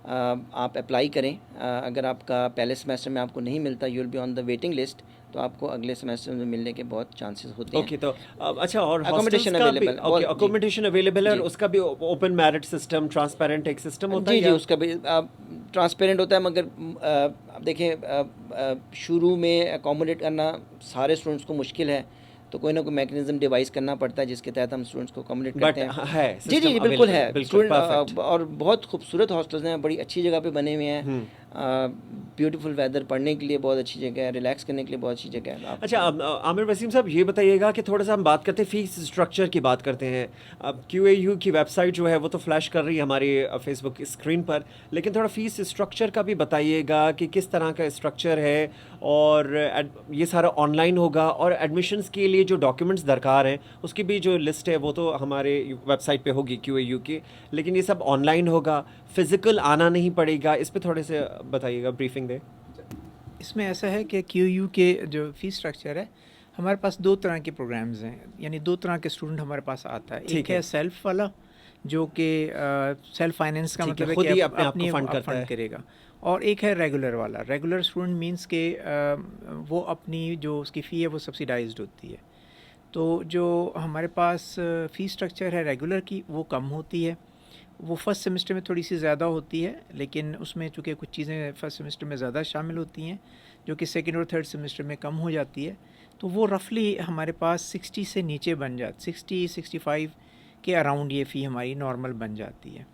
Speaker 2: आप अप्लाई करें। अगर आपका पहले सेमेस्टर में आपको नहीं मिलता, you will be on the waiting list, तो आपको अगले सेमेस्टर में मिलने के बहुत चांसेस होते हैं।
Speaker 1: ओके, तो अच्छा, और
Speaker 2: Accommodation
Speaker 1: hostels का भी,
Speaker 2: available,
Speaker 1: ओके, अकोमोडेशन अवेलेबल है, और
Speaker 2: जी।
Speaker 1: उसका भी ओपन मेरिट सिस्टम, ट्रांसपेरेंट एक सिस्टम होता है
Speaker 2: जी,
Speaker 1: या?
Speaker 2: उसका भी ट्रांसपेरेंट होता है, मगर अब देखें, शुरू में अकोमोडेट करना सारे स्टूडेंट्स को मुश्किल है, तो कोई ना कोई मैकेनिज्म डिवाइस करना पड़ता है जिसके तहत हम स्टूडेंट्स को अकोमोडेट करते हैं।
Speaker 1: है
Speaker 2: जी जी,
Speaker 1: system
Speaker 2: बिल्कुल
Speaker 1: available,
Speaker 2: है
Speaker 1: बिल्कुल
Speaker 2: स्टूडेंट,
Speaker 1: perfect।
Speaker 2: और बहुत खूबसूरत हॉस्टल्स हैं, बड़ी अच्छी जगह पे बने हुए हैं। ब्यूटीफुल वेदर, पढ़ने के लिए बहुत अच्छी जगह है, रिलैक्स करने के लिए बहुत अच्छी जगह है।
Speaker 1: अच्छा, आमिर वसीम साहब, ये बताइएगा कि थोड़ा सा हम बात करते हैं फीस स्ट्रक्चर की, बात करते हैं। अब QAU की वेबसाइट जो है वो तो फ्लैश कर रही है हमारी फेसबुक स्क्रीन पर, लेकिन थोड़ा फीस स्ट्रक्चर का भी बताइएगा कि किस तरह का स्ट्रक्चर है, और ये सारा ऑनलाइन होगा, और एडमिशन्स के लिए जो डॉक्यूमेंट्स दरकार हैं उसकी भी जो लिस्ट है वो तो हमारे वेबसाइट पे होगी QAU की, लेकिन ये सब ऑनलाइन होगा, फिज़िकल आना नहीं पड़ेगा। इस पे थोड़े से बताइएगा, ब्रीफिंग दे।
Speaker 3: इसमें ऐसा है कि QU के जो फ़ीस स्ट्रक्चर है, हमारे पास 2 तरह के प्रोग्राम्स हैं, यानी 2 तरह के स्टूडेंट हमारे पास आता है।
Speaker 1: ठीक
Speaker 3: एक
Speaker 1: है।
Speaker 3: है सेल्फ वाला, जो कि सेल्फ फाइनेंस का
Speaker 1: ठीक है,
Speaker 3: मतलब है
Speaker 1: खुद
Speaker 3: कि
Speaker 1: ही अपने आप को
Speaker 3: अपनी
Speaker 1: फंड करता है।
Speaker 3: फंड करेगा। और एक है रेगुलर वाला। रेगुलर स्टूडेंट मींस के वो अपनी जो उसकी फ़ी है वो सब्सिडाइज्ड होती है। तो जो हमारे पास फ़ीस स्ट्रक्चर है रेगुलर की, वो कम होती है। वो फर्स्ट सेमेस्टर में थोड़ी सी ज़्यादा होती है, लेकिन उसमें चूँकि कुछ चीज़ें फर्स्ट सेमेस्टर में ज़्यादा शामिल होती हैं जो कि सेकंड और थर्ड सेमेस्टर में कम हो जाती है। तो वो रफली हमारे पास 60 से नीचे बन जाती, 60-65 के अराउंड ये फ़ी हमारी नॉर्मल बन जाती है।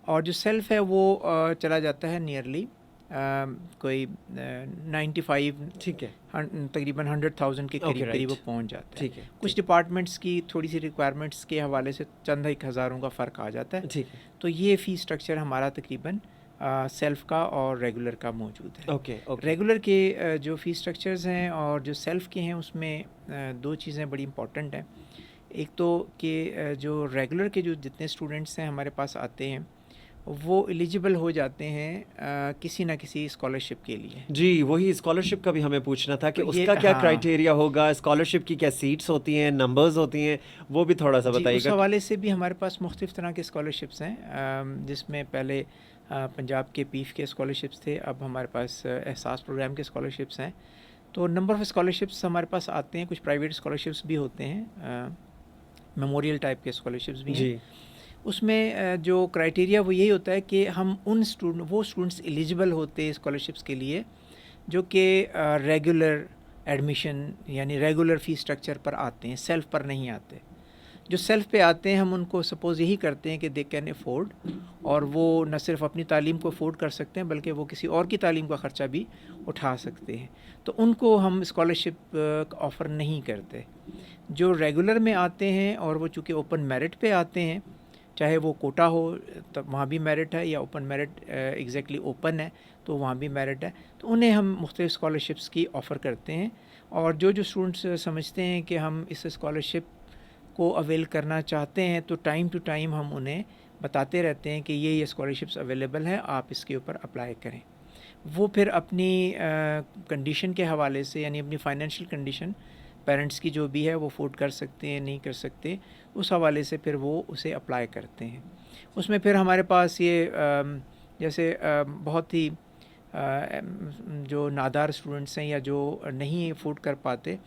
Speaker 3: और जो सेल्फ़ है वो चला जाता है नियरली कोई 95,
Speaker 1: ठीक है,
Speaker 3: तकरीबन 100,000 के
Speaker 1: Okay,
Speaker 3: करीब करीब वो
Speaker 1: right।
Speaker 3: पहुंच जाता है।
Speaker 1: ठीक है,
Speaker 3: कुछ डिपार्टमेंट्स की थोड़ी सी रिक्वायरमेंट्स के हवाले से चंद एक हज़ारों का फ़र्क आ जाता है।
Speaker 1: ठीक है,
Speaker 3: तो ये फ़ी स्ट्रक्चर हमारा तकरीबन सेल्फ़ का और रेगुलर का मौजूद है।
Speaker 1: ओके, ओके,
Speaker 3: रेगुलर के जो फ़ी स्ट्रक्चर्स हैं और जो सेल्फ़ के हैं उसमें 2 चीज़ें बड़ी इंपॉर्टेंट हैं। एक तो कि जो रेगुलर के जो जितने स्टूडेंट्स हैं हमारे पास आते हैं, वो एलिजिबल हो जाते हैं किसी ना किसी स्कॉलरशिप के लिए।
Speaker 1: जी, वही स्कॉलरशिप का भी हमें पूछना था कि
Speaker 3: तो ये,
Speaker 1: उसका क्या
Speaker 3: हाँ,
Speaker 1: क्राइटेरिया होगा, स्कॉलरशिप की क्या सीट्स होती हैं, नंबर्स होती हैं, वो भी थोड़ा सा
Speaker 3: जी, उस
Speaker 1: बताइएगा।
Speaker 3: हवाले से भी हमारे पास मुख्तलिफ़ तरह के स्कॉलरशिप्स हैं, जिसमें पहले पंजाब के पीफ के स्कॉलरशिप्स थे, अब हमारे पास एहसास प्रोग्राम के स्कॉलरशिप्स हैं। तो नंबर ऑफ़ स्कॉलरशिप्स हमारे पास आते हैं, कुछ प्राइवेट स्कॉलरशिप्स भी होते हैं, मेमोरियल टाइप के स्कॉलरशिप्स भी हैं।
Speaker 1: जी,
Speaker 3: उसमें जो क्राइटेरिया वो यही होता है कि हम वो स्टूडेंट्स एलिजिबल होते हैं स्कॉलरशिप्स के लिए जो कि रेगुलर एडमिशन यानी रेगुलर फ़ी स्ट्रक्चर पर आते हैं, सेल्फ़ पर नहीं आते। जो सेल्फ़ पे आते हैं हम उनको सपोज़ यही करते हैं कि दे कैन अफोर्ड, और वो न सिर्फ अपनी तालीम को अफोर्ड कर सकते हैं बल्कि वो किसी और की तालीम का ख़र्चा भी उठा सकते हैं। तो उनको हम स्कॉलरशिप ऑफ़र नहीं करते। जो रेगुलर में आते हैं और वो चूँकि ओपन मेरिट पे आते हैं, चाहे वो कोटा हो तब वहाँ भी मेरिट है, या ओपन मेरिट एग्जैक्टली ओपन है तो वहाँ भी मेरिट है, तो उन्हें हम मुख्तलिफ़ स्कॉलरशिप्स की ऑफ़र करते हैं। और जो स्टूडेंट्स समझते हैं कि हम इस स्कॉलरशिप को अवेल करना चाहते हैं, तो टाइम टू टाइम हम उन्हें बताते रहते हैं कि ये स्कॉलरशिप्स अवेलेबल हैं, आप इसके ऊपर अप्लाई करें। वो फिर अपनी कंडीशन के हवाले से, यानी अपनी फ़ाइनेंशियल कंडीशन पेरेंट्स की जो भी है वो अफोर्ड कर सकते हैं नहीं कर सकते, उस हवाले से फिर वो उसे अप्लाई करते हैं। उसमें फिर हमारे पास ये जैसे बहुत ही जो नादार स्टूडेंट्स हैं या जो नहीं अफोर्ड कर पाते,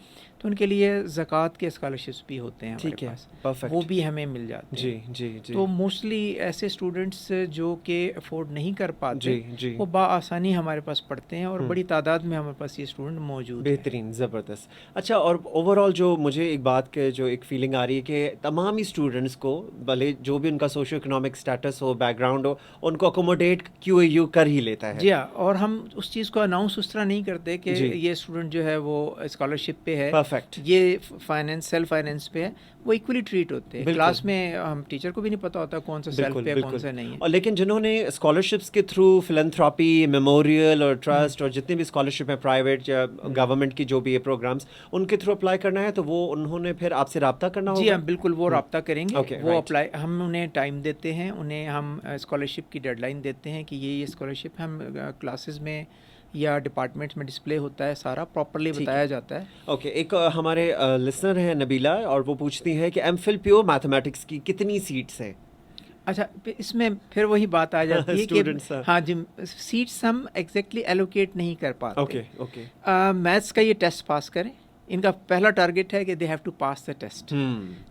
Speaker 3: तो उनके लिए ज़कात के स्कॉलरशिप्स भी होते हैं
Speaker 1: ठीक
Speaker 3: हमारे
Speaker 1: है,
Speaker 3: पास,
Speaker 1: परफेक्ट।
Speaker 3: वो भी हमें मिल जाते
Speaker 1: जी,
Speaker 3: हैं।
Speaker 1: जी, जी,
Speaker 3: तो मोस्टली ऐसे स्टूडेंट्स जो कि अफोर्ड नहीं कर पाते,
Speaker 1: जी, जी,
Speaker 3: वो बाआसानी हमारे पास पढ़ते हैं, और बड़ी तादाद में हमारे पास ये स्टूडेंट मौजूद हैं।
Speaker 1: बेहतरीन, ज़बरदस्त। अच्छा, और ओवरऑल जो मुझे एक बात के जो एक फीलिंग आ रही है कि तमाम ही स्टूडेंट्स को, भले जो भी उनका सोशो इकोनॉमिक स्टेटस हो, बैकग्राउंड हो, उनको अकोमोडेट QAU कर ही लेता है।
Speaker 3: जी हाँ, और हम उस चीज़ को अनाउंस उस तरह नहीं करते कि
Speaker 1: जी।
Speaker 3: ये स्टूडेंट जो है वो स्कॉलरशिप पे है,
Speaker 1: परफेक्ट।
Speaker 3: ये फाइनेंस सेल्फ फाइनेंस पे है, वो इक्वली ट्रीट होते हैं।
Speaker 1: बिल्कुल।
Speaker 3: क्लास में हम टीचर को भी नहीं पता होता कौन सा सेल्फ
Speaker 1: बिल्कुल,
Speaker 3: पे है कौन
Speaker 1: बिल्कुल।
Speaker 3: सा नहीं है।
Speaker 1: और लेकिन जिन्होंने स्कॉलरशिप्स के थ्रू फिलैंथ्रोपी, मेमोरियल और ट्रस्ट और जितने भी स्कॉलरशिप हैं, प्राइवेट या गवर्नमेंट की जो भी है प्रोग्राम्स, उनके थ्रू अप्लाई करना है, तो वो उन्होंने फिर आपसे रब्ता करना
Speaker 3: जी
Speaker 1: होगा?
Speaker 3: हाँ, बिल्कुल, वो रब्ता करेंगे।
Speaker 1: Okay,
Speaker 3: वो
Speaker 1: right।
Speaker 3: अप्लाई, हम उन्हें टाइम देते हैं, उन्हें हम स्कॉलरशिप की डेडलाइन देते हैं कि ये स्कॉलरशिप हम क्लासेस में या डिपार्टमेंट्स में डिस्प्ले होता है, सारा प्रॉपरली
Speaker 1: ठीक
Speaker 3: बताया जाता है।
Speaker 1: ओके, एक हमारे लिसनर हैं नबीला, और वो पूछती हैं कि एमफिल प्योर मैथमेटिक्स की कितनी सीट्स हैं?
Speaker 3: अच्छा, इसमें फिर वही बात आ जाती है
Speaker 1: Students,
Speaker 3: कि हाँ जी, सीट्स हम एग्जैक्टली एलोकेट नहीं कर पाते।
Speaker 1: ओके ओके
Speaker 3: मैथ्स का ये टेस्ट पास करें, इनका पहला टारगेट है कि they have to pass the test.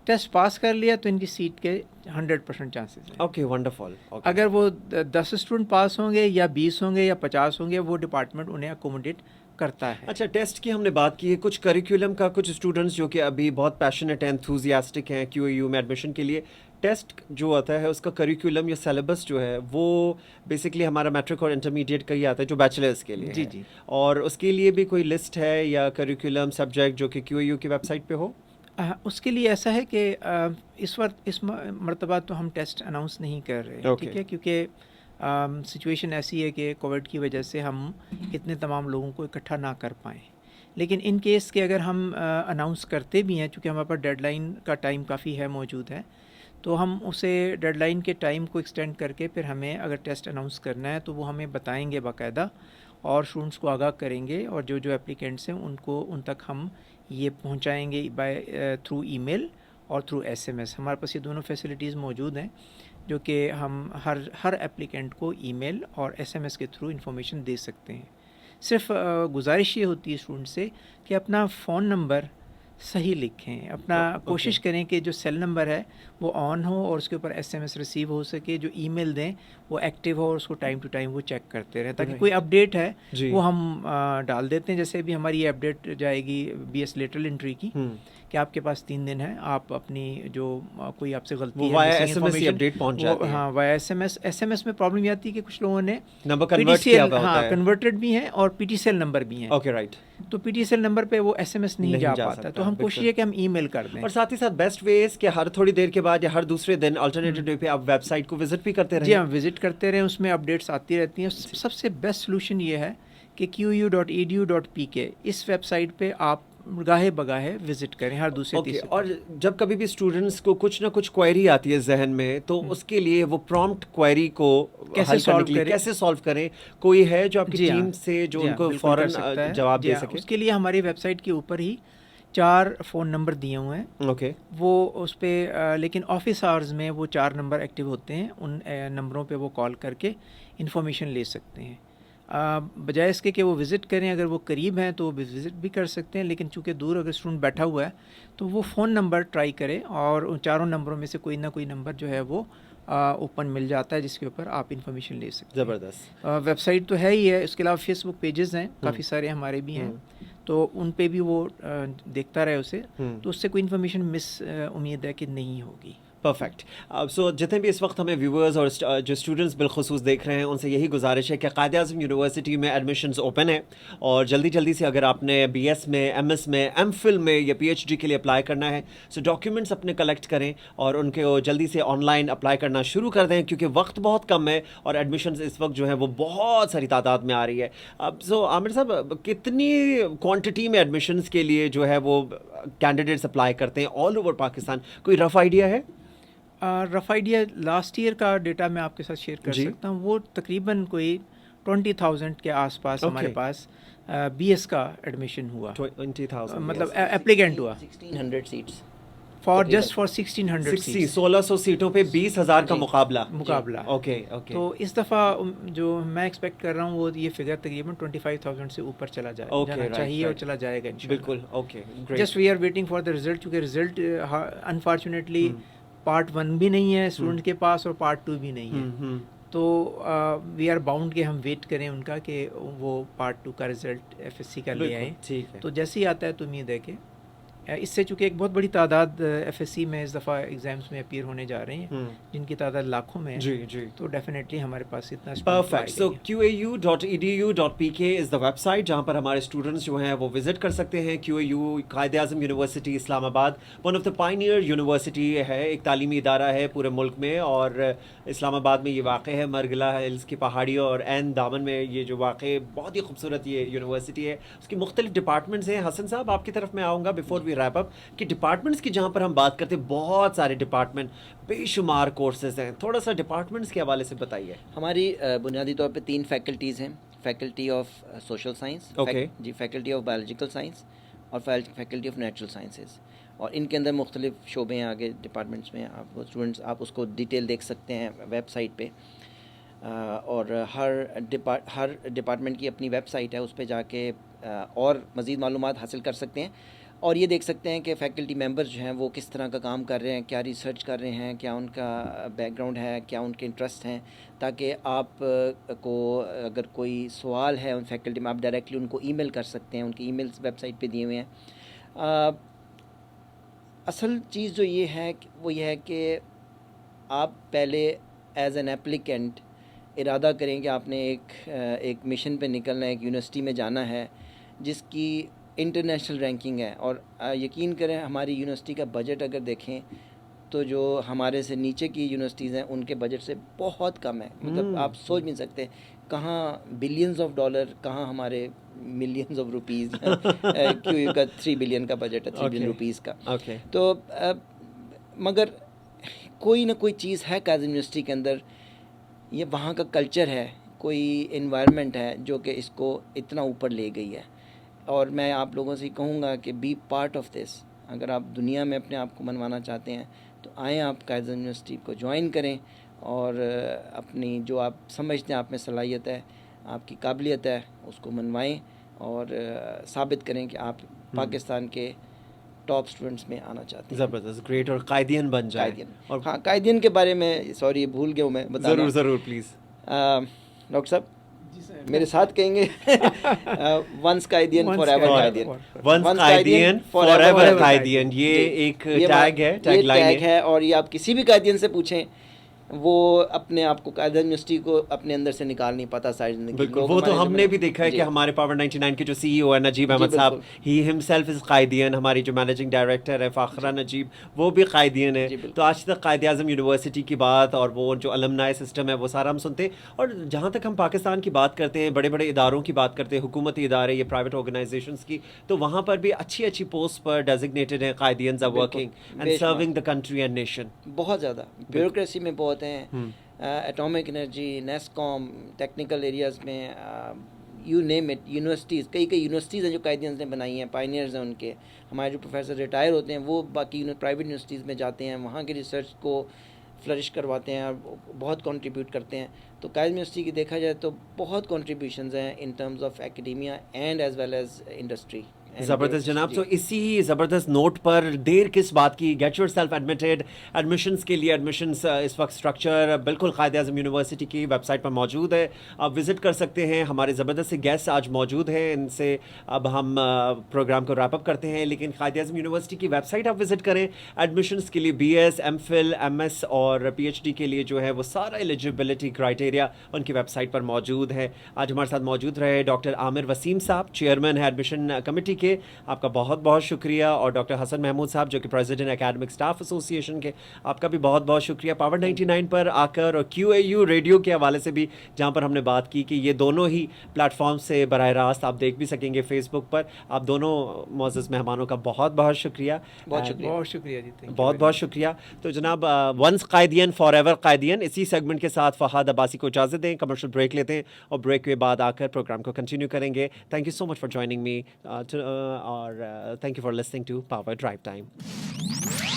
Speaker 3: Test pass कर लिया तो इनकी सीट के 100% चांसेस हैं।
Speaker 1: Okay wonderful.
Speaker 3: अगर वो 10 स्टूडेंट पास होंगे या 20 होंगे या 50 होंगे, वो डिपार्टमेंट उन्हें अकोमोडेट करता है।
Speaker 1: अच्छा, टेस्ट की हमने बात की है, कुछ करिकुलम का, कुछ स्टूडेंट्स जो कि अभी बहुत पैशनेट हैं, एंथुजियास्टिक हैं QAU में एडमिशन के लिए, टेस्ट जो आता है उसका करिकुलम या सिलेबस जो है वो बेसिकली हमारा मैट्रिक और इंटरमीडिएट का ही आता है जो बैचलर्स के लिए
Speaker 3: जी
Speaker 1: है।
Speaker 3: जी।
Speaker 1: और उसके लिए भी कोई लिस्ट है या करिकुलम सब्जेक्ट जो कि QAU की वेबसाइट पे हो?
Speaker 3: उसके लिए ऐसा है कि इस वक्त इस मरतबा तो हम टेस्ट अनाउंस नहीं कर रहे हैं, ठीक है, क्योंकि सिचुएशन ऐसी है कि कोविड की वजह से हम इतने तमाम लोगों को इकट्ठा ना कर पाएँ। लेकिन इन केस के अगर हम अनाउंस करते भी हैं, चूँकि हमारे पास डेडलाइन का टाइम काफ़ी है मौजूद है, तो हम उसे डेडलाइन के टाइम को एक्सटेंड करके फिर हमें अगर टेस्ट अनाउंस करना है तो वो हमें बताएंगे बाकायदा, और स्टूडेंट्स को आगाह करेंगे, और जो जो एप्लीकेंट्स हैं उनको उन तक हम ये पहुंचाएंगे बाय थ्रू ईमेल और थ्रू SMS। हमारे पास ये दोनों फैसिलिटीज़ मौजूद हैं जो कि हम हर एप्लीकेंट को ईमेल और SMS के थ्रू इंफॉर्मेशन दे सकते हैं। सिर्फ गुजारिश ये होती है स्टूडेंट से कि अपना फ़ोन नंबर सही लिखें, अपना कोशिश करें कि जो सेल नंबर है वो ऑन हो और उसके ऊपर SMS रिसीव हो सके, जो ईमेल दें वो एक्टिव हो और उसको टाइम टू टाइम वो चेक करते रहें, ताकि कोई अपडेट है वो हम डाल देते हैं। जैसे भी हमारी ये अपडेट जाएगी BS लेटरल एंट्री की कि आपके पास 3 दिन है, आप अपनी जो कोई आपसे गलती है
Speaker 1: वाया SMS ही अपडेट पहुंच जाती है।
Speaker 3: हाँ, वाया SMS में प्रॉब्लम ये आती है कि कुछ लोगों ने
Speaker 1: नंबर कन्वर्ट किया हुआ होता है।
Speaker 3: कन्वर्टेड भी हैं और PTCL नंबर भी हैं।
Speaker 1: Okay right.
Speaker 3: तो PTCL नंबर पे वो SMS नहीं जा पाता, तो हम कोशिश है कि हम ईमेल कर दें।
Speaker 1: और साथ ही साथ बेस्ट वेज कि हर थोड़ी देर के बाद या हर दूसरे दिन अल्टरनेटिव डे पे आप वेबसाइट को विजिट भी करते रहें।
Speaker 3: जी हाँ, विजिट करते रहें, उसमें अपडेट्स आती रहती हैं। सबसे बेस्ट सोल्यूशन ये है कि QAU.edu.pk इस वेबसाइट पे आप गाहे बगाहे विजिट करें हर दूसरे तीसरे।
Speaker 1: और जब कभी भी स्टूडेंट्स को कुछ ना कुछ क्वेरी आती है जहन में, तो उसके लिए वो प्रॉम्प्ट क्वेरी को
Speaker 3: कैसे
Speaker 1: सॉल्व करें, कोई है जो आपकी टीम से जो उनको फौरन जवाब दे सके?
Speaker 3: उसके लिए हमारी वेबसाइट के ऊपर ही 4 फ़ोन नंबर दिए हुए हैं।
Speaker 1: ओके।
Speaker 3: वो उस पर लेकिन ऑफिस आवर्स में वो 4 नंबर एक्टिव होते हैं, उन नंबरों पे वो कॉल करके इन्फॉर्मेशन ले सकते हैं। बजाय इसके कि वो विज़िट करें, अगर वो करीब हैं तो वो विज़िट भी कर सकते हैं, लेकिन चूँकि दूर अगर स्टूडेंट बैठा हुआ है तो वो फ़ोन नंबर ट्राई करे और उन 4 नंबरों में से कोई ना कोई नंबर जो है वो ओपन मिल जाता है जिसके ऊपर आप इन्फॉर्मेशन ले सकते हैं।
Speaker 1: ज़बरदस्त।
Speaker 3: वेबसाइट तो है ही है, इसके अलावा फेसबुक पेजेस हैं, काफ़ी सारे हमारे भी हैं, तो उन पे भी वो देखता रहे उसे, तो उससे कोई इन्फॉर्मेशन मिस उम्मीद है कि नहीं होगी।
Speaker 1: परफेक्ट। सो जितने भी इस वक्त हमें व्यूअर्स और जो स्टूडेंट्स बिलखुसूस देख रहे हैं, उनसे यही गुजारिश है कि कायद-ए-आज़म यूनिवर्सिटी में एडमिशन्स ओपन है, और जल्दी जल्दी से अगर आपने BS में, MS में, MPhil में या PhD के लिए अप्लाई करना है, सो डॉक्यूमेंट्स अपने कलेक्ट करें और उनको जल्दी से ऑनलाइन अप्लाई करना शुरू कर दें, क्योंकि वक्त बहुत कम है और एडमिशन्स इस वक्त जो है वो बहुत सारी तादाद में आ रही है। अब सो आमिर साहब, कितनी क्वान्टिटी में एडमिशन्स के लिए जो है वो कैंडिडेट्स अप्लाई करते हैं ऑल ओवर पाकिस्तान? कोई रफ़ आइडिया है?
Speaker 3: रफ़ आइडिया लास्ट ईयर का डेटा मैं आपके साथ शेयर कर सकता हूँ। वो तकरीबन कोई 20,000 के आसपास हमारे पास BS का एडमिशन हुआ।
Speaker 1: 20,000
Speaker 3: मतलब एप्लीकेंट हुआ
Speaker 2: 1600 सीट्स
Speaker 3: फॉर 1600 सीट्स।
Speaker 1: 1600 सीटों पे 20,000 का मुकाबला। ओके।
Speaker 3: तो इस दफ़ा जो मैं एक्सपेक्ट कर रहा हूँ वो ये फिगर तकरीबन 25,000 से ऊपर चला जाना चाहिए और चला जाएगा इंशाल्लाह।
Speaker 1: बिल्कुल। Okay,
Speaker 3: just we are waiting for the result, क्योंकि रिजल्ट अनफॉर्चुनेटली पार्ट 1 भी नहीं है स्टूडेंट के पास और पार्ट 2 भी नहीं है, तो वी आर बाउंड के हम वेट करें उनका कि वो पार्ट 2 का रिज़ल्ट FSC का ले आए।
Speaker 1: ठीक है।
Speaker 3: तो जैसे ही आता है तो उम्मीद है कि इससे चूँकि एक बहुत बड़ी तादाद FSC में इस दफ़ा एग्ज़ाम्स में अपीयर होने जा रही हैं, जिनकी तादाद लाखों में है,
Speaker 1: जी,
Speaker 3: तो डेफिनेटली हमारे पास इतना
Speaker 1: perfect. So QAU.edu.pk is the website जहाँ पर हमारे स्टूडेंट्स जो हैं वो विजिट कर सकते हैं। QAU Quaid-e-Azam university Islamabad one of the Pioneer university है, एक तालीमी इदारा है पूरे मुल्क में, और इस्लामाबाद में ये वाक़ है, मरगला हिल्स की पहाड़ियों और ऐन दामन में ये जो वाक़ बहुत ही खूबसूरत ये यूनिवर्सिटी है। उसकी मुख्तलिफ डिपार्टमेंट्स हैं। हसन साहब, आपकी तरफ मैं आऊँगा बिफोर रैप अप कि डिपार्टमेंट्स की जहाँ पर हम बात करते हैं, बहुत सारे डिपार्टमेंट, बेशुमार कोर्सेज हैं, थोड़ा सा डिपार्टमेंट्स के हवाले से बताइए।
Speaker 2: हमारी बुनियादी तौर पे 3 फैकल्टीज़ हैं, फैकल्टी ऑफ सोशल साइंस, जी फैकल्टी ऑफ बायोलॉजिकल साइंस और फैकल्टी ऑफ नेचुरल साइंसेज। और इनके अंदर मुख्तलिफ शोबे हैं आगे डिपार्टमेंट्स में, आप स्टूडेंट्स आप उसको डिटेल देख सकते हैं वेबसाइट पे। और हर डिपार्टमेंट की अपनी वेबसाइट है, उस पर जाके और मज़ीद मालूमात हासिल कर सकते हैं और ये देख सकते हैं कि फ़ैकल्टी मेंबर्स जो हैं वो किस तरह का काम कर रहे हैं, क्या रिसर्च कर रहे हैं, क्या उनका बैकग्राउंड है, क्या उनके इंटरेस्ट हैं, ताकि आप को अगर कोई सवाल है उन फैकल्टी में, आप डायरेक्टली उनको ईमेल कर सकते हैं। उनके ईमेल्स वेबसाइट पे दिए हुए हैं। असल चीज़ जो ये है वो ये है कि आप पहले एज एन एप्लीकेंट इरादा करें कि आपने एक मिशन पे निकलना है, एक यूनिवर्सिटी में जाना है जिसकी इंटरनेशनल रैंकिंग है। और यकीन करें हमारी यूनिवर्सिटी का बजट अगर देखें तो जो हमारे से नीचे की यूनिवर्सिटीज़ हैं उनके बजट से बहुत कम है। मतलब आप सोच नहीं सकते कहाँ बिलियंस ऑफ डॉलर, कहाँ हमारे मिलियंस ऑफ रुपीज़ क्यों का 3 बिलियन का बजट है, 3 बिलियन रुपीज़ का। तो मगर कोई ना कोई चीज़ है कायद यूनिवर्सिटी के अंदर, ये वहाँ का कल्चर है, कोई इन्वायरमेंट है जो कि इसको इतना ऊपर ले गई है। और मैं आप लोगों से कहूँगा कि बी पार्ट ऑफ दिस। अगर आप दुनिया में अपने आप को मनवाना चाहते हैं तो आएँ, आप कायद यूनिवर्सिटी को ज्वाइन करें और अपनी जो आप समझते हैं आप में सलाहियत है, आपकी काबिलियत है, उसको मनवाएं और साबित करें कि आप पाकिस्तान के टॉप स्टूडेंट्स में आना चाहते हैं।
Speaker 1: ज़बरदस्त, ग्रेट। और कायदियन बन जाए।
Speaker 2: कायदियन,
Speaker 1: और
Speaker 2: हाँ, कायदियन के बारे में सॉरी भूल गया हूँ मैं बताना।
Speaker 1: ज़रूर प्लीज़।
Speaker 2: डॉक्टर साहब मेरे साथ कहेंगे वंस कायदियन फॉरएवर कायदियन,
Speaker 1: वंस कायदियन फॉरएवर कायदियन, ये एक टैग है, टैग
Speaker 2: है। और ये आप किसी भी कायदियन से पूछें, वो अपने आप को कायद यूनिवर्सिटी को अपने अंदर से निकाल नहीं पाता सारी जिंदगी।
Speaker 1: बिल्कुल, वो तो हमने भी देखा है कि हमारे पावर 99 के जो सीईओ है नजीब अहमद साहब, ही हिमसेल्फ इज कायदियन। हमारी जो मैनेजिंग डायरेक्टर है फाखरा नजीब, वो भी कायदियन है। तो आज तक कायद आज़म यूनिवर्सिटी की बात और वो जो अलमनाई सिस्टम है वो सारा हम सुनते हैं। और जहाँ तक हम पाकिस्तान की बात करते हैं, बड़े बड़े इदारों की बात करते हैं, हुकूमती इदारे, ये प्राइवेट ऑर्गेनाइजेशंस की, तो वहाँ पर भी अच्छी अच्छी पोस्ट पर डेजिग्नेटेड है Quaidians are working and serving the country and nation.
Speaker 2: बहुत ज़्यादा ब्यूरोक्रेसी में बहुत हैं, atomic energy, NESCOM, technical areas में, यू नेम इट, यूनिवर्सिटीज़, कई यूनिवर्सिटीज़ हैं जो कायदियंस ने बनाई हैं, पायनियर्स हैं उनके। हमारे जो प्रोफेसर रिटायर होते हैं वो बाकी प्राइवेट यूनिवर्सिटीज़ में जाते हैं, वहाँ की रिसर्च को फ्लरिश करवाते हैं और बहुत कंट्रीब्यूट करते हैं। तो कायद यूनिवर्सिटी की देखा जाए तो बहुत कंट्रीब्यूशंस हैं in terms of academia and as well as industry.
Speaker 1: ज़बरदस्त जनाब। तो इसी ज़बरदस्त नोट पर देर किस बात की, gate yourself admitted. Admissions के लिए एडमिशन्स इस वक्त स्ट्रक्चर बिल्कुल कायद आज़म यूनिवर्सिटी की वेबसाइट पर मौजूद है, आप विज़िट कर सकते हैं। हमारे ज़बरदस्त से गेस्ट आज मौजूद हैं, इनसे अब हम प्रोग्राम को रैप अप करते हैं। लेकिन कायद आज़म यूनिवर्सिटी की वेबसाइट आप विज़िट करें एडमिशन्स के लिए। BS, MPhil, MS और PhD के लिए जो है वो सारा एलिजिबिलिटी क्राइटेरिया उनकी वेबसाइट पर मौजूद है। आज हमारे साथ मौजूद रहे डॉक्टर आमिर वसीम साहब, चेयरमैन है एडमिशन कमेटी के, आपका बहुत बहुत शुक्रिया। और डॉक्टर हसन महमूद साहब जो कि प्रेसिडेंट एकेडमिक स्टाफ एसोसिएशन के, आपका भी बहुत बहुत शुक्रिया पावर 99 पर आकर। और QAU रेडियो के हवाले से भी, जहां पर हमने बात की कि ये दोनों ही प्लेटफॉर्म से बराह रास्त आप देख भी सकेंगे फेसबुक पर। आप दोनों मोअज़्ज़ज़ मेहमानों का बहुत बहुत शुक्रिया।
Speaker 3: बहुत शुक्रिया जी,
Speaker 1: बहुत बहुत शुक्रिया। तो जनाब, वंस कायदियन फॉरएवर कायदियन, इसी सेगमेंट के साथ फ़हाद अब्बासी को इजाज़त दें। कमर्शियल ब्रेक लेते हैं और ब्रेक के बाद आकर प्रोग्राम को कंटिन्यू करेंगे। Thank you so much for joining me और thank you for listening to Power Drive Time.